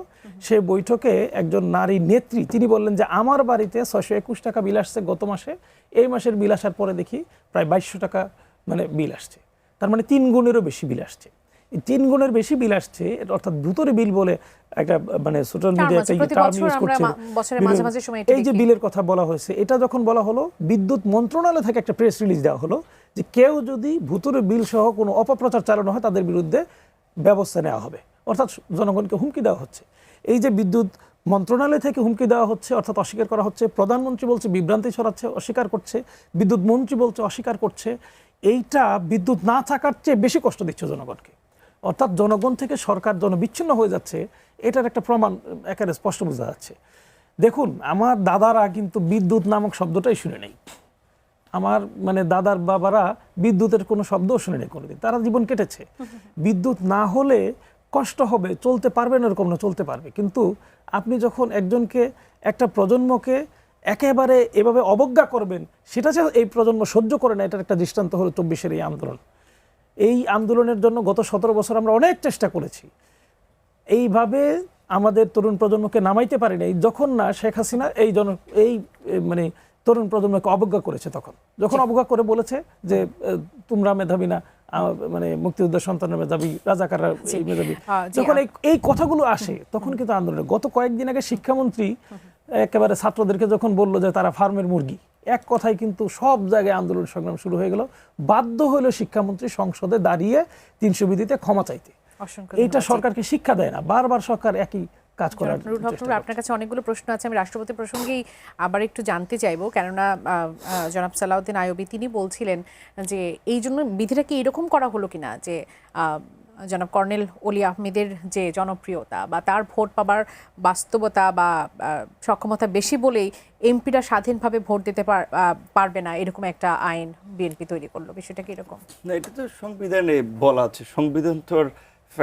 সেই বৈঠকে একজন নারী নেত্রী তিনি বললেন যে আমার বাড়িতে 621 টাকা বিল আসছে গত মাসে, এই মাসের বিল আসার পরে দেখি প্রায় 2200 টাকা মানে বিল আসছে। তার মানে 3 গুণেরও বেশি বিল আসছে। এই 3 গুণের বেশি বিল আসছে, অর্থাৎ ভুতুরে বিল বলে একটা মানে সোশ্যাল মিডিয়াতে টার্ম ইউজ করছে। এই যে বিলের কথা বলা হয়েছে, এটা যখন বলা হলো, বিদ্যুৎ মন্ত্রণালয় থেকে একটা প্রেস রিলিজ দেওয়া হলো যে কেউ যদি ভুতুরে বিল সহ কোনো অপপ্রচার চালানো হয় তাদের বিরুদ্ধে ব্যবস্থা নেওয়া হবে, অর্থাৎ জনগণকে হুমকি দেওয়া হচ্ছে। এই যে বিদ্যুৎ মন্ত্রণালয় থেকে হুমকি দেওয়া হচ্ছে, অর্থাৎ অস্বীকার করা হচ্ছে, প্রধানমন্ত্রী বলছে বিভ্রান্তি ছড়াচ্ছে, অস্বীকার করছে, বিদ্যুৎ মন্ত্রী বলছে অস্বীকার করছে, এইটা বিদ্যুৎ না থাকার চেয়ে বেশি কষ্ট দিচ্ছে জনগণকে। অর্থাৎ জনগণ থেকে সরকার জনবিচ্ছিন্ন হয়ে যাচ্ছে, এটার একটা প্রমাণ একেবারে স্পষ্ট বোঝা যাচ্ছে। দেখুন আমার দাদারা কিন্তু বিদ্যুৎ নামক শব্দটাই শুনে নেই, আমার মানে দাদার বাবারা বিদ্যুতের কোনো শব্দও শুনে নেই কোনোদিন, তারা জীবন কেটেছে। বিদ্যুৎ না হলে কষ্ট হবে, চলতে পারবে না এরকম না, চলতে পারবে। কিন্তু আপনি যখন একজনকে, একটা প্রজন্মকে একেবারে এভাবে অবজ্ঞা করবেন, সেটা যে এই প্রজন্ম সহ্য করে না, এটার একটা দৃষ্টান্ত হলো 24-এর এই আন্দোলন। এই আন্দোলনের জন্য গত 17 বছর আমরা অনেক চেষ্টা করেছি, এইভাবে আমাদের তরুণ প্রজন্মকে নামাইতে পারি নাই যখন না শেখ হাসিনা এই মানে তরুণ প্রজন্মকে অবজ্ঞা করেছে। তখন যখন অবজ্ঞা করে বলেছে যে তোমরা মেধাবী না, মানে মুক্তিযোদ্ধার সন্তানের মেধাবী, রাজাকাররা মেধাবী, যখন এই কথাগুলো আসে তখন কিন্তু আন্দোলনে গত কয়েকদিন আগে শিক্ষামন্ত্রী একেবারে ছাত্রদেরকে যখন বললো যে তারা ফার্মের মুরগি, এক কথায় কিন্তু সব জায়গায় আন্দোলন সংগ্রাম শুরু হয়ে গেল। বাধ্য হলো শিক্ষামন্ত্রী সংসদে দাঁড়িয়ে 300 বিধিতে ক্ষমা চাইতে। এইটা সরকারকে শিক্ষা দেয় না, বারবার সরকার একই কাজ করার। আপনার কাছে অনেকগুলো প্রশ্ন আছে, আমি রাষ্ট্রপতি প্রসঙ্গেই আবার একটু জানতে চাইবো, কেননা জনাব সালাউদ্দিন আইয়ুবী তিনি বলছিলেন যে এই জন্য বিধিটা কি এরকম করা হলো কিনা যে জনাব কর্নেল অলি আহমেদের যে জনপ্রিয়তা বা তার ভোট পাবার বাস্তবতা বা সক্ষমতা বেশি বলেই এমপিরা স্বাধীনভাবে ভোট দিতে পারবে না, এরকম একটা আইন বিএনপি তৈরি করলো, বিষয়টা কি এরকম? না, এটা তো সংবিধানে বলা আছে, সংবিধান তো আর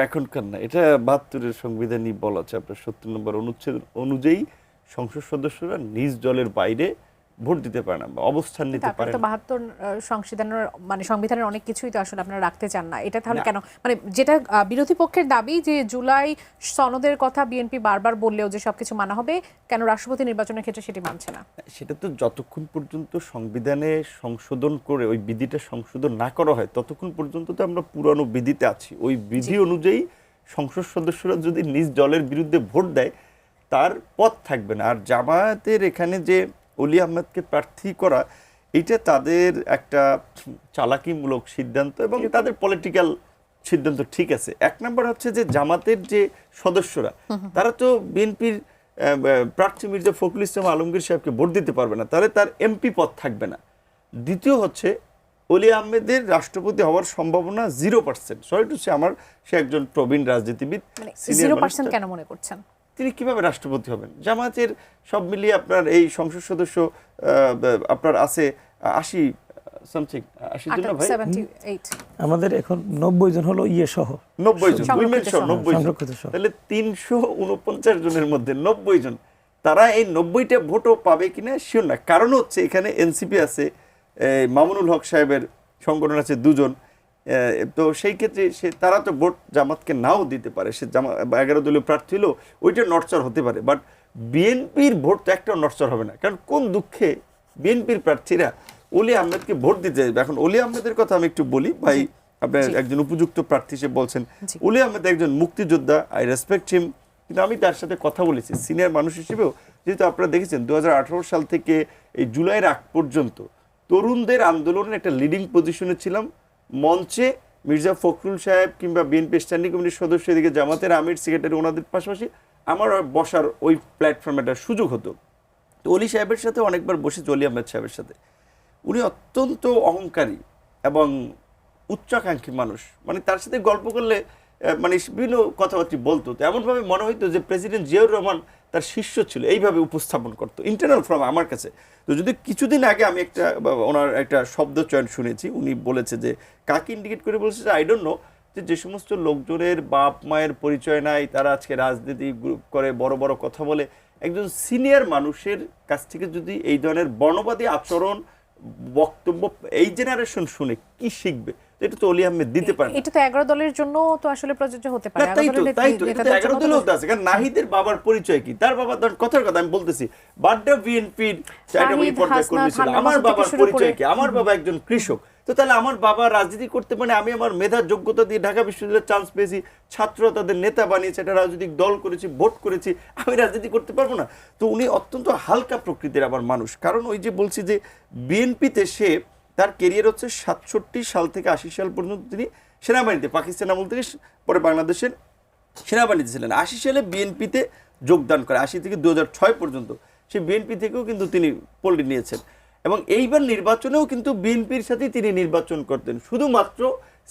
এখনকার না, এটা 72-এর সংবিধানই বলা আছে। আপনার 70 নম্বর অনুচ্ছেদ অনুযায়ী সংসদ সদস্যরা নিজ দলের বাইরে ভোট দিতে পারে না বা অবস্থান নিতে পারে না। 72 সংবিধানের অনেক কিছুই তো আসলে আপনারা রাখতে চান না, এটা তাহলে কেন? মানে যেটা বিরোধী পক্ষের দাবি যে জুলাই সনদের কথা বিএনপি বারবার বললেও যে সবকিছু মানা হবে, কেন রাষ্ট্রপতি নির্বাচনের ক্ষেত্রে সেটি মানছে না? সেটা তো যতক্ষণ পর্যন্ত সংবিধানে সংশোধন করে ওই বিধিটা সংশোধন না করা হয় ততক্ষণ পর্যন্ত তো আমরা পুরানো বিধিতে আছি। ওই বিধি অনুযায়ী সংসদ সদস্যরা যদি নিজ দলের বিরুদ্ধে ভোট দেয় তার পথ থাকবে না। আর জামায়াতের এখানে যে অলি আহমেদকে প্রার্থী করা, এটা তাদের একটা চালাকিমূলক সিদ্ধান্ত এবং তাদের পলিটিক্যাল সিদ্ধান্ত, ঠিক আছে। 1 নম্বর হচ্ছে যে জামাতের যে সদস্যরা তারা তো বিএনপির প্রার্থী মির্জা ফখরুল ইসলাম আলমগীর সাহেবকে ভোট দিতে পারবে না, তাহলে তার এমপি পদ থাকবে না। দ্বিতীয় হচ্ছে অলি আহমেদের রাষ্ট্রপতি হওয়ার সম্ভাবনা 0%। সরি টু সে, সে একজন প্রবীণ রাজনীতিবিদ। 0% কেন মনে করছেন? তিনি কিভাবে রাষ্ট্রপতি হবেন? জামাতের সব মিলিয়ে আপনার এই সংসদ সদস্য আপনার আছে 80 সামথিং 80 জন না ভাই 78 আমাদের এখন 90 জন হলো ইয়ে সহ 90 জন উইমেন সহ 90 জন সংরক্ষিত সহ। তাহলে 349 জনের মধ্যে 90 জন তারা এই 90টা ভোটও পাবে কিনা শিওর না। কারণ হচ্ছে এখানে এনসিপি আছে, মামুনুল হক সাহেবের সংগঠন আছে 2 জন, তো সেই ক্ষেত্রে তারা তো ভোট জামাতকে নাও দিতে পারে, সে 11 দলীয় প্রার্থী হলেও ওইটা নড়চড় হতে পারে, বাট বিএনপির ভোট তো একটাও নড়চড় হবে না। কারণ কোন দুঃখে বিএনপির প্রার্থীরা অলি আহমেদকে ভোট দিতে যাবে। এখন অলি আহমেদের কথা আমি একটু বলি ভাই, আপনার একজন উপযুক্ত প্রার্থী হিসেবে বলছেন, অলি আহমেদ একজন মুক্তিযোদ্ধা, আই রেসপেক্ট হিম, কিন্তু আমি তার সাথে কথা বলেছি সিনিয়র মানুষ হিসেবেও। যেহেতু আপনারা দেখেছেন 2018 সাল থেকে এই জুলাইয়ের আগ পর্যন্ত তরুণদের আন্দোলনের একটা লিডিং পজিশনে ছিলাম। মঞ্চে মির্জা ফখরুল সাহেব কিংবা বিএনপি স্ট্যান্ডিং কমিটির সদস্য, এদিকে জামাতের আমির সেক্রেটারি, ওনাদের পাশাপাশি আমার বসার ওই প্ল্যাটফর্মে একটা সুযোগ হতো। তো অলি সাহেবের সাথে অনেকবার বসেছি, অলি আহমেদ সাহেবের সাথে। উনি অত্যন্ত অহংকারী এবং উচ্চাকাঙ্ক্ষী মানুষ, মানে তার সাথে গল্প করলে মানে বিভিন্ন কথাবার্তা বলতো, তো এমনভাবে মনে হইতো যে প্রেসিডেন্ট জিয়াউর রহমান তার শিষ্য ছিল, এইভাবে উপস্থাপন করতো ইন্টারনাল ফ্রম আমার কাছে। তো যদি কিছুদিন আগে আমি ওনার একটা শব্দ চয়ন শুনেছি, উনি বলেছে যে কাকে ইন্ডিকেট করে বলেছে যে আই ডোন্ট নো, যে সমস্ত লোকজনের বাপ মায়ের পরিচয় নাই, তারা আজকে রাজনীতি করে বড় বড় কথা বলে, একজন সিনিয়র মানুষের কাছ থেকে যদি এই ধরনের বর্ণবাদী আচরণ বক্তব্য এই জেনারেশন শুনে কি শিখবে? এটা তো অলি আহমেদ দিতে পারে। এটা তো 11 দলের জন্য তো আসলে প্রযোজ্য হতে পারে। তাই তো 11 দলেও আছে। কারণ নাহিদের বাবার পরিচয় কি? তার বাবা কথার কথা আমি বলতেছি, বাড্ডা বিএনপির চাইটামণি পর্যায়ে কর্মী ছিল। আমার বাবার পরিচয় কি? আমার বাবা একজন কৃষক। তো তাহলে আমার বাবা রাজনীতি করতে পারে, আমি আমার মেধার যোগ্যতা দিয়ে ঢাকা বিশ্ববিদ্যালয়ে চান্স পেয়েছি, ছাত্ররা তাদের নেতা বানিয়েছে, একটা রাজনৈতিক দল করেছি, ভোট করেছি, আমি রাজনীতি করতে পারবো না? তো উনি অত্যন্ত হালকা প্রকৃতির আবার মানুষ। কারণ ওই যে বলছি যে বিএনপিতে সে তার কেরিয়ার হচ্ছে 67 সাল থেকে 80 সাল পর্যন্ত তিনি সেনাবাহিনীতে, পাকিস্তান আমল থেকে পরে বাংলাদেশের সেনাবাহিনীতে ছিলেন। 80 সালে বিএনপিতে যোগদান করে, 80 থেকে 2006 পর্যন্ত সে বিএনপি থেকেও কিন্তু তিনি পল্লী নিয়েছেন। এবং এইবার নির্বাচনেও কিন্তু বিএনপির সাথেই তিনি নির্বাচন করতেন, শুধুমাত্র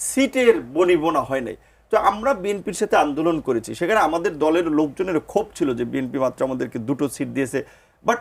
সিটের বনিবনা হয় নাই। তো আমরা বিএনপির সাথে আন্দোলন করেছি, সেখানে আমাদের দলের লোকজনের ক্ষোভ ছিল যে বিএনপি মাত্র আমাদেরকে 2টো সিট দিয়েছে। বাট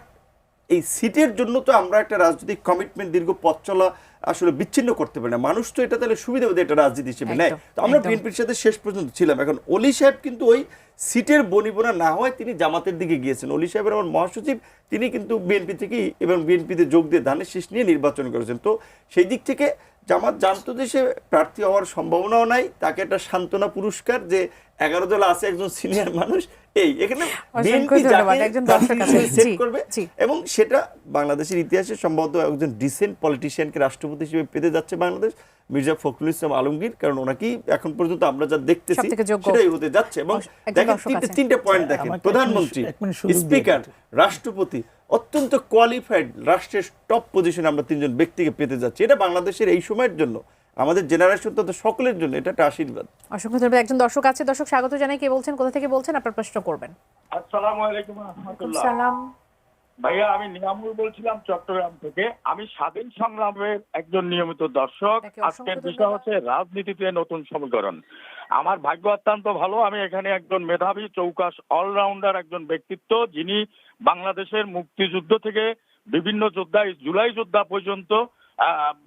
এই সিটের জন্য তো আমরা একটা রাজনৈতিক কমিটমেন্ট, দীর্ঘ পথ চলা আসলে বিচ্ছিন্ন করতে পারি না। মানুষ তো এটা তাহলে সুবিধা বোধ একটা রাজনীতি হিসেবে নেয়। তো আমরা বিএনপির সাথে শেষ পর্যন্ত ছিলাম। এখন অলি সাহেব কিন্তু ওই সিটের বনিবনা না হয় তিনি জামাতের দিকে গিয়েছেন। অলি সাহেবের আমার মহাসচিব, তিনি কিন্তু বিএনপি থেকেই এবং বিএনপিতে যোগ দিয়ে ধানের শীষ নিয়ে নির্বাচন করেছেন। তো সেই দিক থেকে জামাত জানতো যে সে প্রার্থী হওয়ার সম্ভাবনাও নাই, তাকে একটা সান্ত্বনা পুরস্কার যে 11 দল আছে, একজন সিনিয়র মানুষ, এই এখানে বিএনপি সেট করবে। এবং সেটা বাংলাদেশের ইতিহাসে সম্ভবত একজন ডিসেন্ট পলিটিশিয়ানকে রাষ্ট্রপতি হিসেবে পেতে যাচ্ছে বাংলাদেশ, মির্জা ফখরুল ইসলাম আলমগীর। কারণ ওনাকেই এখন পর্যন্ত আমরা যা দেখতেছি সেটাই হতে যাচ্ছে। এবং দেখেন 3টে পয়েন্ট দেখেন, প্রধানমন্ত্রী, স্পিকার, রাষ্ট্রপতি, অত্যন্ত কোয়ালিফাইড রাষ্ট্রের টপ পজিশনে আমরা 3জন ব্যক্তিকে পেতে যাচ্ছি। এটা বাংলাদেশের এই সময়ের জন্য, আমাদের জেনারেশন তো সকলের জন্য এটা একটা আশীর্বাদ। অসংখ্য ধন্যবাদ। একজন দর্শক আছে, দর্শক স্বাগত জানাই। কে বলছেন, কোথা থেকে বলছেন, আপনার প্রশ্ন করবেন। আসসালামু আলাইকুম রাহমাতুল্লাহ। সালাম ভাইয়া, আমি নিয়ামুল বলছিলাম চট্টগ্রাম থেকে। আমি স্বাধীন সংগ্রামের একজন নিয়মিত দর্শক। আজকের বিষয় হচ্ছে রাজনীতিতে নতুন সমীকরণ। আমার ভাগ্য অত্যন্ত ভালো, আমি এখানে একজন মেধাবী চৌকাশ অলরাউন্ডার একজন ব্যক্তিত্ব, যিনি বাংলাদেশের মুক্তিযুদ্ধ থেকে বিভিন্ন যোদ্ধা, জুলাই যোদ্ধা পর্যন্ত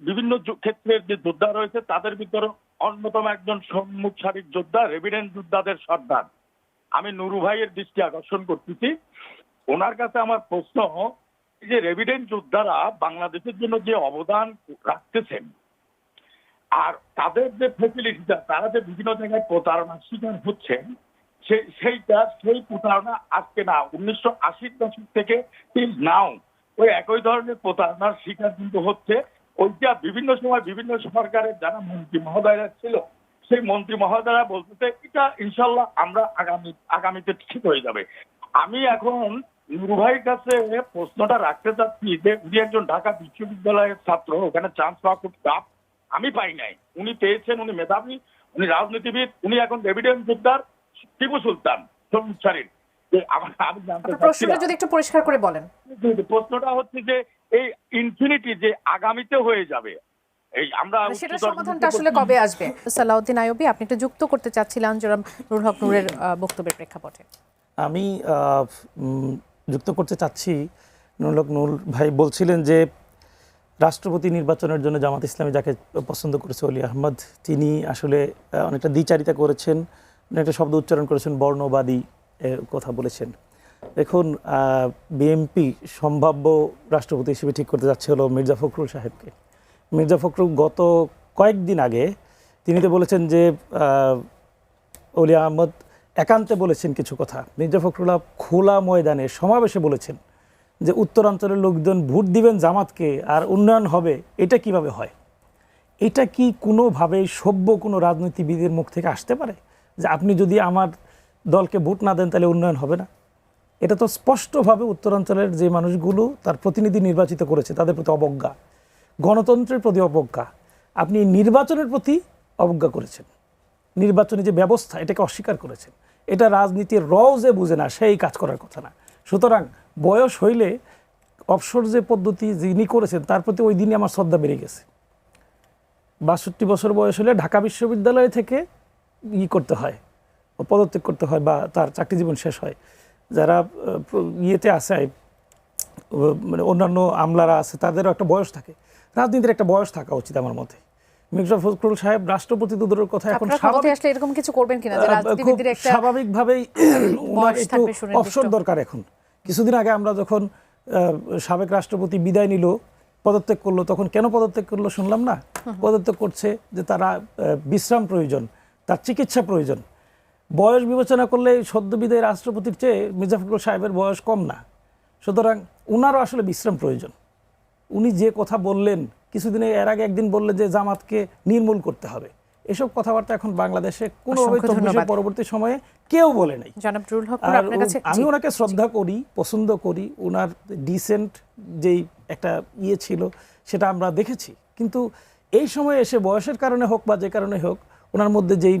বিভিন্ন ক্ষেত্রের যে যোদ্ধা রয়েছে তাদের ভিতরে অন্যতম একজন সম্মুখ সারির যোদ্ধা, রেভিডেন্ট যোদ্ধাদের সর্দার। আমি নুরু ভাইয়ের দৃষ্টি আকর্ষণ করতেছি। ওনার কাছে আমার প্রশ্ন, যে রেভিডেন্ট যোদ্ধারা বাংলাদেশের জন্য যে অবদান রাখতেছেন, আর তাদের যে ফেসিলিটিটা, তারা যে বিভিন্ন জায়গায় প্রতারণার শিকার হচ্ছেন, সেই প্রতারণা আজকে না, 1980 দশক থেকে টিল নাও ওই একই ধরনের প্রতারণার শিকার কিন্তু হচ্ছে। ওইটা বিভিন্ন সময় বিভিন্ন সরকারের যারা মন্ত্রী মহোদয়রা ছিল, সেই মন্ত্রী মহোদয়রা বলতেছে এটা ইনশাল্লাহ আমরা আগামীতে ঠিক হয়ে যাবে। আমি এখন নুরু ভাইয়ের কাছে প্রশ্নটা রাখতে চাচ্ছি যে উনি একজন ঢাকা বিশ্ববিদ্যালয়ের ছাত্র, ওখানে চান্স পাওয়া খুব টাফ। আমি পাই নাই, উনি পেয়েছেন, উনি মেধাবী, উনি রাজনীতিবিদ, উনি এখন রেভিডেন্ট যোদ্ধার টিপু সুলতান সম্মুখসারির। প্রশ্নটা যদি একটু পরিষ্কার করে বলেন। প্রশ্নটা হচ্ছে যে এই ইনফিনিটি যে আগামীতে হয়ে যাবে, এই আমরা সেটা সমাধানটা আসলে কবে আসবে? সালাউদ্দিন আইয়ুবী, আপনি একটু যুক্ত করতে চাচ্ছিলেন জনাব নুরুল হক নূরের বক্তব্যের প্রেক্ষাপটে। আমি যুক্ত করতে চাচ্ছি। নুরুল হক নূর ভাই বলছিলেন যে রাষ্ট্রপতি নির্বাচনের জন্য জামাত ইসলামী যাকে পছন্দ করেছে অলি আহমদ, তিনি আসলে অনেকটা দ্বিচারিতা করেছেন, একটা শব্দ উচ্চারণ করেছেন, বর্ণবাদী কথা বলেছেন। দেখুন, বিএনপি সম্ভাব্য রাষ্ট্রপতি হিসেবে ঠিক করতে যাচ্ছে হলো মির্জা ফখরুল সাহেবকে। মির্জা ফখরুল গত কয়েকদিন আগে তিনি তো বলেছেন যে অলি আহমদ একান্তে বলেছেন কিছু কথা। মির্জা ফখরুল খোলা ময়দানে সমাবেশে বলেছেন যে উত্তরাঞ্চলের লোকজন ভোট দিবেন জামাতকে আর উন্নয়ন হবে। এটা কিভাবে হয়? এটা কি কোনোভাবেই সভ্য কোনো রাজনীতিবিদের মুখ থেকে আসতে পারে যে আপনি যদি আমার দলকে ভোট না দেন তাহলে উন্নয়ন হবে না? এটা তো স্পষ্টভাবে উত্তরাঞ্চলের যে মানুষগুলো তার প্রতিনিধি নির্বাচিত করেছে তাদের প্রতি অবজ্ঞা, গণতন্ত্রের প্রতি অবজ্ঞা। আপনি নির্বাচনের প্রতি অবজ্ঞা করেছেন, নির্বাচনী যে ব্যবস্থা এটাকে অস্বীকার করেছেন। এটা রাজনীতির যে বুঝে না সেই কাজ করার কথা না। সুতরাং বয়স হইলে অবসর যে পদ্ধতি যিনি করেছেন তার প্রতি ওই দিনই আমার শ্রদ্ধা বেড়ে গেছে। ৬২ বছর বয়স হলে ঢাকা বিশ্ববিদ্যালয় থেকে করতে হয়, পদত্যাগ করতে হয় বা তার চাকরি জীবন শেষ হয়। যারা ইয়েতে আছে, মানে অন্যান্য আমলারা আছে, তাদেরও একটা বয়স থাকে। রাজনীতির একটা বয়স থাকা উচিত আমার মতে। মির্জা ফখরুল সাহেব রাষ্ট্রপতি দুদরের কথা এখন এরকম কিছু করবেন কিনা যে রাজনীতিবিদের একটা স্বাভাবিকভাবেই একটু অবসর দরকার। এখন কিছুদিন আগে আমরা যখন সাবেক রাষ্ট্রপতি বিদায় নিল, পদত্যাগ করলো, তখন কেন পদত্যাগ করলো শুনলাম না? পদত্যাগ করছে যে তারা বিশ্রাম প্রয়োজন, তার চিকিৎসা প্রয়োজন। বয়স বিবেচনা করলে সদ্য বিদায়ী রাষ্ট্রপতির চেয়ে মির্জা ফখরুল সাহেবের বয়স কম না। সুতরাং উনারও আসলে বিশ্রাম প্রয়োজন। উনি যে কথা বললেন কিছুদিন এর আগে, একদিন বললেন যে জামাতকে নির্মূল করতে হবে। এসব কথাবার্তা এখন বাংলাদেশে কোনোভাবে পরবর্তী সময়ে কেউ বলে নাই। আমি ওনাকে শ্রদ্ধা করি, পছন্দ করি। ওনার ডিসেন্ট যেই একটা ছিল সেটা আমরা দেখেছি। কিন্তু এই সময় এসে বয়সের কারণে হোক বা যে কারণে হোক, ওনার মধ্যে যেই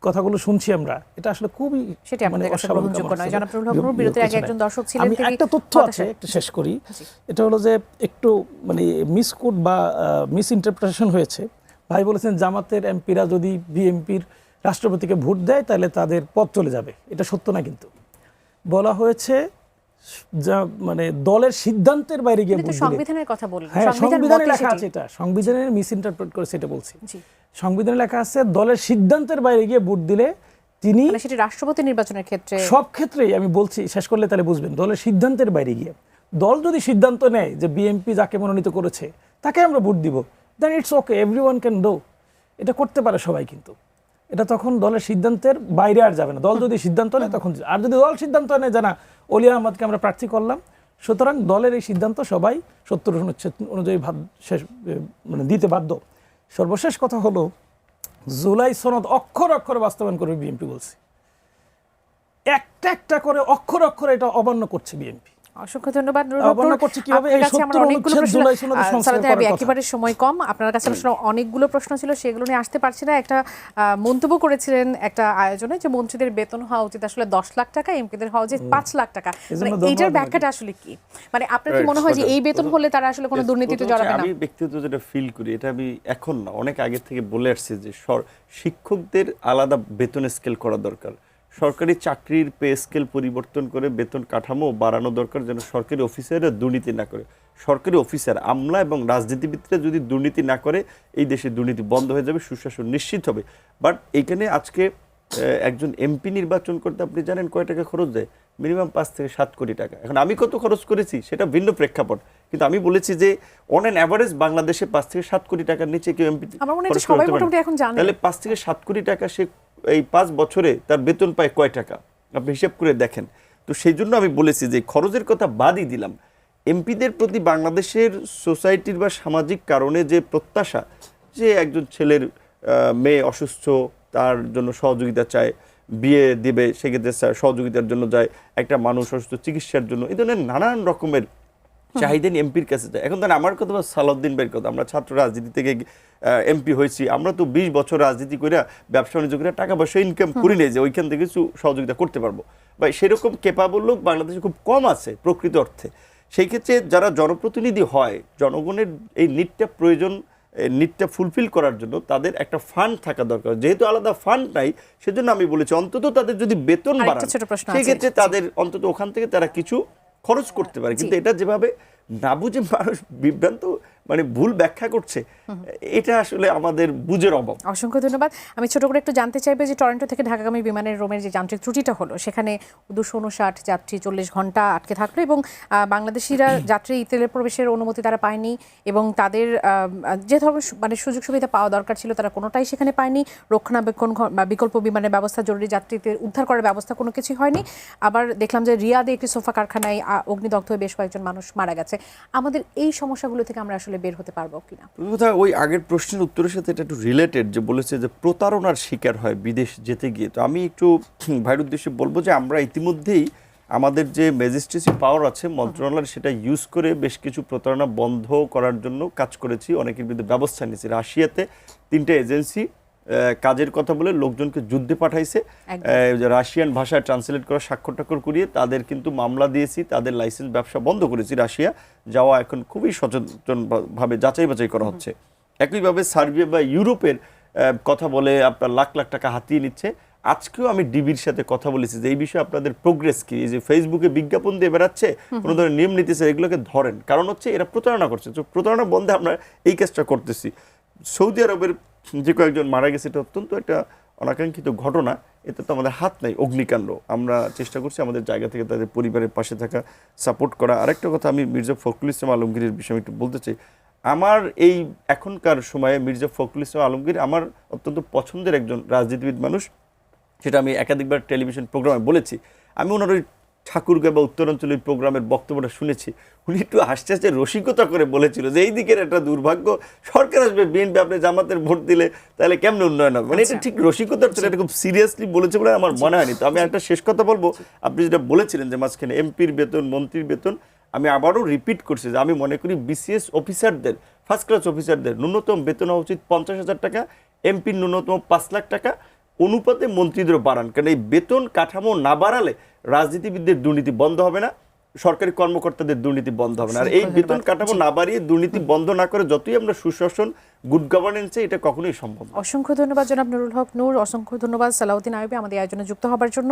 কথাগুলো শুনছি আমরা, এটা আসলে খুবই আমি একটা তথ্য আছে, একটা শেষ করি। এটা হলো যে একটু মানে মিসকোট বা মিস ইন্টারপ্রিটেশন হয়েছে। ভাই বলেছেন জামাতের এমপিরা যদি বিএনপির রাষ্ট্রপতিকে ভোট দেয় তাহলে তাদের পদ চলে যাবে। এটা সত্য না, কিন্তু বলা হয়েছে যা মানে দলের সিদ্ধান্তের বাইরে গিয়ে সংবিধানের কথা বললেন। হ্যাঁ, সংবিধানে লেখা আছে, এটা সংবিধানের মিস ইন্টারপ্রেট করেছে, এটা বলছি। সংবিধানে লেখা আছে দলের সিদ্ধান্তের বাইরে গিয়ে ভোট দিলে তিনি, সেটি রাষ্ট্রপতি নির্বাচনের ক্ষেত্রে, সব ক্ষেত্রেই আমি বলছি, শেষ করলে তাহলে বুঝবেন, দলের সিদ্ধান্তের বাইরে গিয়ে দল যদি সিদ্ধান্ত নেয় যে বিএনপি যাকে মনোনীত করেছে তাকে আমরা ভোট দিব, then it's okay, everyone can do. এটা করতে পারে সবাই, কিন্তু এটা তখন দলের সিদ্ধান্তের বাইরে আর যাবে না। দল যদি সিদ্ধান্ত নেয় তখন, আর যদি দল সিদ্ধান্ত নেয় জানা অলি আহমদকে আমরা প্রার্থী করলাম, সুতরাং দলের এই সিদ্ধান্ত সবাই ৭০ অনুচ্ছেদ অনুযায়ী মানে দিতে বাধ্য। সর্বশেষ কথা হলো, জুলাই সনদ অক্ষর অক্ষরে বাস্তবায়ন করবে বিএনপি বলছে। একটা একটা করে অক্ষর অক্ষরে এটা অমান্য করছে বিএনপি। অসংখ্য ধন্যবাদ। একেবারে সময় কম, আপনার কাছে অনেকগুলো প্রশ্ন ছিল, সেগুলো নিয়ে আসতে পারছি না। একটা মন্তব্য করেছিলেন একটা আয়োজনে যে মন্ত্রীদের বেতন হওয়া উচিত আসলে ১০ লাখ টাকা, এমপিদের হওয়া উচিত ৫ লাখ টাকা। এইটার ব্যাখ্যাটা আসলে কি? মানে আপনার কি মনে হয় যে এই বেতন হলে তারা আসলে কোনো দুর্নীতিতে জড়াবে না? আমি ব্যক্তিগত যেটা ফিল করি, এটা আমি এখন না, অনেক আগে থেকে বলে আসছি যে শিক্ষকদের আলাদা বেতন স্কেল করা দরকার। সরকারি চাকরির পে স্কেল পরিবর্তন করে বেতন কাঠামো বাড়ানো দরকার, যেন সরকারি অফিসাররা দুর্নীতি না করে। সরকারি অফিসার, আমলা এবং রাজনীতিবিদরা যদি দুর্নীতি না করে, এই দেশে দুর্নীতি বন্ধ হয়ে যাবে, সুশাসন নিশ্চিত হবে। বাট এইখানে আজকে একজন এমপি নির্বাচন করতে আপনি জানেন কয় টাকা খরচ যায়? মিনিমাম ৫ থেকে ৭ কোটি টাকা। এখন আমি কত খরচ করেছি সেটা ভিন্ন প্রেক্ষাপট, কিন্তু আমি বলেছি যে অন অ্যান অ্যাভারেজ বাংলাদেশে ৫ থেকে ৭ কোটি টাকার নিচে কেউ এমপি, তাহলে ৫ থেকে ৭ কোটি টাকা সে এই ৫ বছরে তার বেতন পায় কয় টাকা আপনি হিসাব করে দেখেন। তো সেই জন্য আমি বলেছি যে খরচের কথা বাদই দিলাম, এমপিদের প্রতি বাংলাদেশের সোসাইটির বা সামাজিক কারণে যে প্রত্যাশা, যে একজন ছেলের মেয়ে অসুস্থ, তার জন্য সহযোগিতা চায়, বিয়ে দিবে সেক্ষেত্রে সহযোগিতার জন্য যায়, একটা মানুষ অসুস্থ চিকিৎসার জন্য, এই ধরনের নানান রকমের চাহিদা নিয়ে এমপির কাছে যায়। এখন ধরেন আমার কথা বা সালাউদ্দিন ভাইয়ের কথা, আমরা ছাত্র রাজনীতি থেকে এমপি হয়েছি, আমরা তো ২০ বছর রাজনীতি করে ব্যবসা বাণিজ্য করে টাকা পয়সা ইনকাম করি নেই যে ওইখান থেকে কিছু সহযোগিতা করতে পারবো, বা সেরকম ক্যাপাবল লোক বাংলাদেশে খুব কম আছে প্রকৃত অর্থে। সেই ক্ষেত্রে যারা জনপ্রতিনিধি হয়, জনগণের এই নিডটা ফুলফিল করার জন্য তাদের একটা ফান্ড থাকা দরকার। যেহেতু আলাদা ফান্ড নাই, সেজন্য আমি বলেছি অন্তত তাদের যদি বেতন বাড়ান, সেক্ষেত্রে তাদের অন্তত ওখান থেকে তারা কিছু খরচ করতে পারে। কিন্তু এটা যেভাবে না বুঝে মানুষ বিভ্রান্ত মানে ভুল ব্যাখ্যা করছে, এটা আসলে আমাদের বুঝের অভাব। অসংখ্য ধন্যবাদ। আমি ছোট করে একটু জানতে চাইবো যে টরন্টো থেকে ঢাকাগামী বিমানের রোমের যে যান্ত্রিক ত্রুটিটা হলো, সেখানে 259 যাত্রী 40 ঘন্টা আটকে থাকলো এবং বাংলাদেশিরা যাত্রী তেলের প্রবেশের অনুমতি তারা পায়নি এবং তাদের যে ধরনের মানে সুযোগ সুবিধা পাওয়া দরকার ছিল তারা কোনোটাই সেখানে পায়নি। রক্ষণাবেক্ষণ বা বিকল্প বিমানের ব্যবস্থা, জরুরি যাত্রীদের উদ্ধার করার ব্যবস্থা কোনো কিছুই হয়নি। আবার দেখলাম যে রিয়াদে একটি সোফা কারখানায় অগ্নিদগ্ধ হয়ে বেশ কয়েকজন মানুষ মারা গেছে। আমাদের এই সমস্যাগুলো থেকে আমরা আসলে বের হতে পারবো কিনা? ওই আগের প্রশ্নের উত্তরের সাথে এটা একটু রিলেটেড, যে বলেছে যে প্রতারণার শিকার হয় বিদেশ যেতে গিয়ে। তো আমি একটু ভাইয়ের উদ্দেশ্যে বলবো যে আমরা ইতিমধ্যেই আমাদের যে ম্যাজিস্ট্রেসি পাওয়ার আছে মন্ত্রণালয়, সেটা ইউজ করে বেশ কিছু প্রতারণা বন্ধ করার জন্য কাজ করেছি, অনেকের বিরুদ্ধে ব্যবস্থা নিয়েছি। রাশিয়াতে 3টে এজেন্সি কাজের কথা বলে লোকজনকে যুদ্ধে পাঠাইছে, রাশিয়ান ভাষায় ট্রান্সলেট করা স্বাক্ষর টাক্ষর করিয়ে তাদের কিন্তু মামলা দিয়েছি, তাদের লাইসেন্স ব্যবসা বন্ধ করেছি। রাশিয়া যাওয়া এখন খুবই সচেতনভাবে যাচাই বাছাই করা হচ্ছে। একইভাবে সার্বিয়া বা ইউরোপের কথা বলে আপনার লাখ লাখ টাকা হাতিয়ে নিচ্ছে। আজকেও আমি ডিবির সাথে কথা বলেছি যে এই বিষয়ে আপনাদের প্রোগ্রেস কি, এই যে ফেসবুকে বিজ্ঞাপন দিয়ে বেড়াচ্ছে কোনো ধরনের নিয়ম নীতিছে, এগুলোকে ধরেন, কারণ হচ্ছে এরা প্রতারণা করছে। তো প্রতারণা বন্ধে আমরা এই কাজটা করতেছি। সৌদি আরবের যে কয়েকজন মারা গেছে, এটা অত্যন্ত একটা অনাকাঙ্ক্ষিত ঘটনা, এতে তো আমাদের হাত নাই, অগ্নিকাণ্ড। আমরা চেষ্টা করছি আমাদের জায়গা থেকে তাদের পরিবারের পাশে থাকা, সাপোর্ট করা। আরেকটা কথা আমি মির্জা ফখরুল ইসলাম আলমগীরের বিষয়ে একটু বলতে চাই। আমার এই এখনকার সময়ে মির্জা ফখরুল ইসলাম আলমগীর আমার অত্যন্ত পছন্দের একজন রাজনীতিবিদ মানুষ, সেটা আমি একাধিকবার টেলিভিশন প্রোগ্রামে বলেছি। আমি ওনার ওই ঠাকুরগাঁ বা উত্তরাঞ্চলের প্রোগ্রামের বক্তব্যটা শুনেছি, উনি একটু হাসতে হাসতে রসিকতা করে বলেছিল যে এই দিকের একটা দুর্ভাগ্য, সরকার আসবে, বিএনপি আপনি জামাতের ভোট দিলে তাহলে কেমনে উন্নয়ন হবে, মানে এটা ঠিক রসিকতার ছিল, এটা খুব সিরিয়াসলি বলেছে বলে আমার মনে হয়নি। তো আমি একটা শেষ কথা বলবো, আপনি যেটা বলেছিলেন যে মাঝখানে এমপির বেতন, মন্ত্রীর বেতন, আমি আবারও রিপিট করছি যে আমি মনে করি বিসিএস অফিসারদের, ফার্স্ট ক্লাস অফিসারদের ন্যূনতম বেতন হওয়া উচিত 50,000 টাকা, এমপির ন্যূনতম 5 লাখ টাকা, অনুপাতে মন্ত্রীদেরও বাড়ান। কারণ এই বেতন কাঠামো না বাড়ালে রাজনীতিবিদদের দুর্নীতি বন্ধ হবে না, সরকারি কর্মকর্তাদের দুর্নীতি বন্ধ হবে না। আর এই বেতন কাঠামো না বাড়িয়ে দুর্নীতি বন্ধ না করে যতই আমরা সুশাসন, গুড গভর্নেন্সে, এটা কখনোই সম্ভব না। অসংখ্য ধন্যবাদ জনাব নুরুল হক নূর, অসংখ্য ধন্যবাদ সালাউদ্দিন আইয়ুবী আমাদের আয়োজনে যুক্ত হবার জন্য।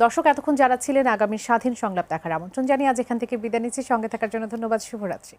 দর্শক এতক্ষণ যারা ছিলেন, আগামী স্বাধীন সংলাপ দেখার আমন্ত্রণ জানিয়ে আজ এখান থেকে বিদায় নিচ্ছি। সঙ্গে থাকার জন্য ধন্যবাদ। শুভরাত্রি।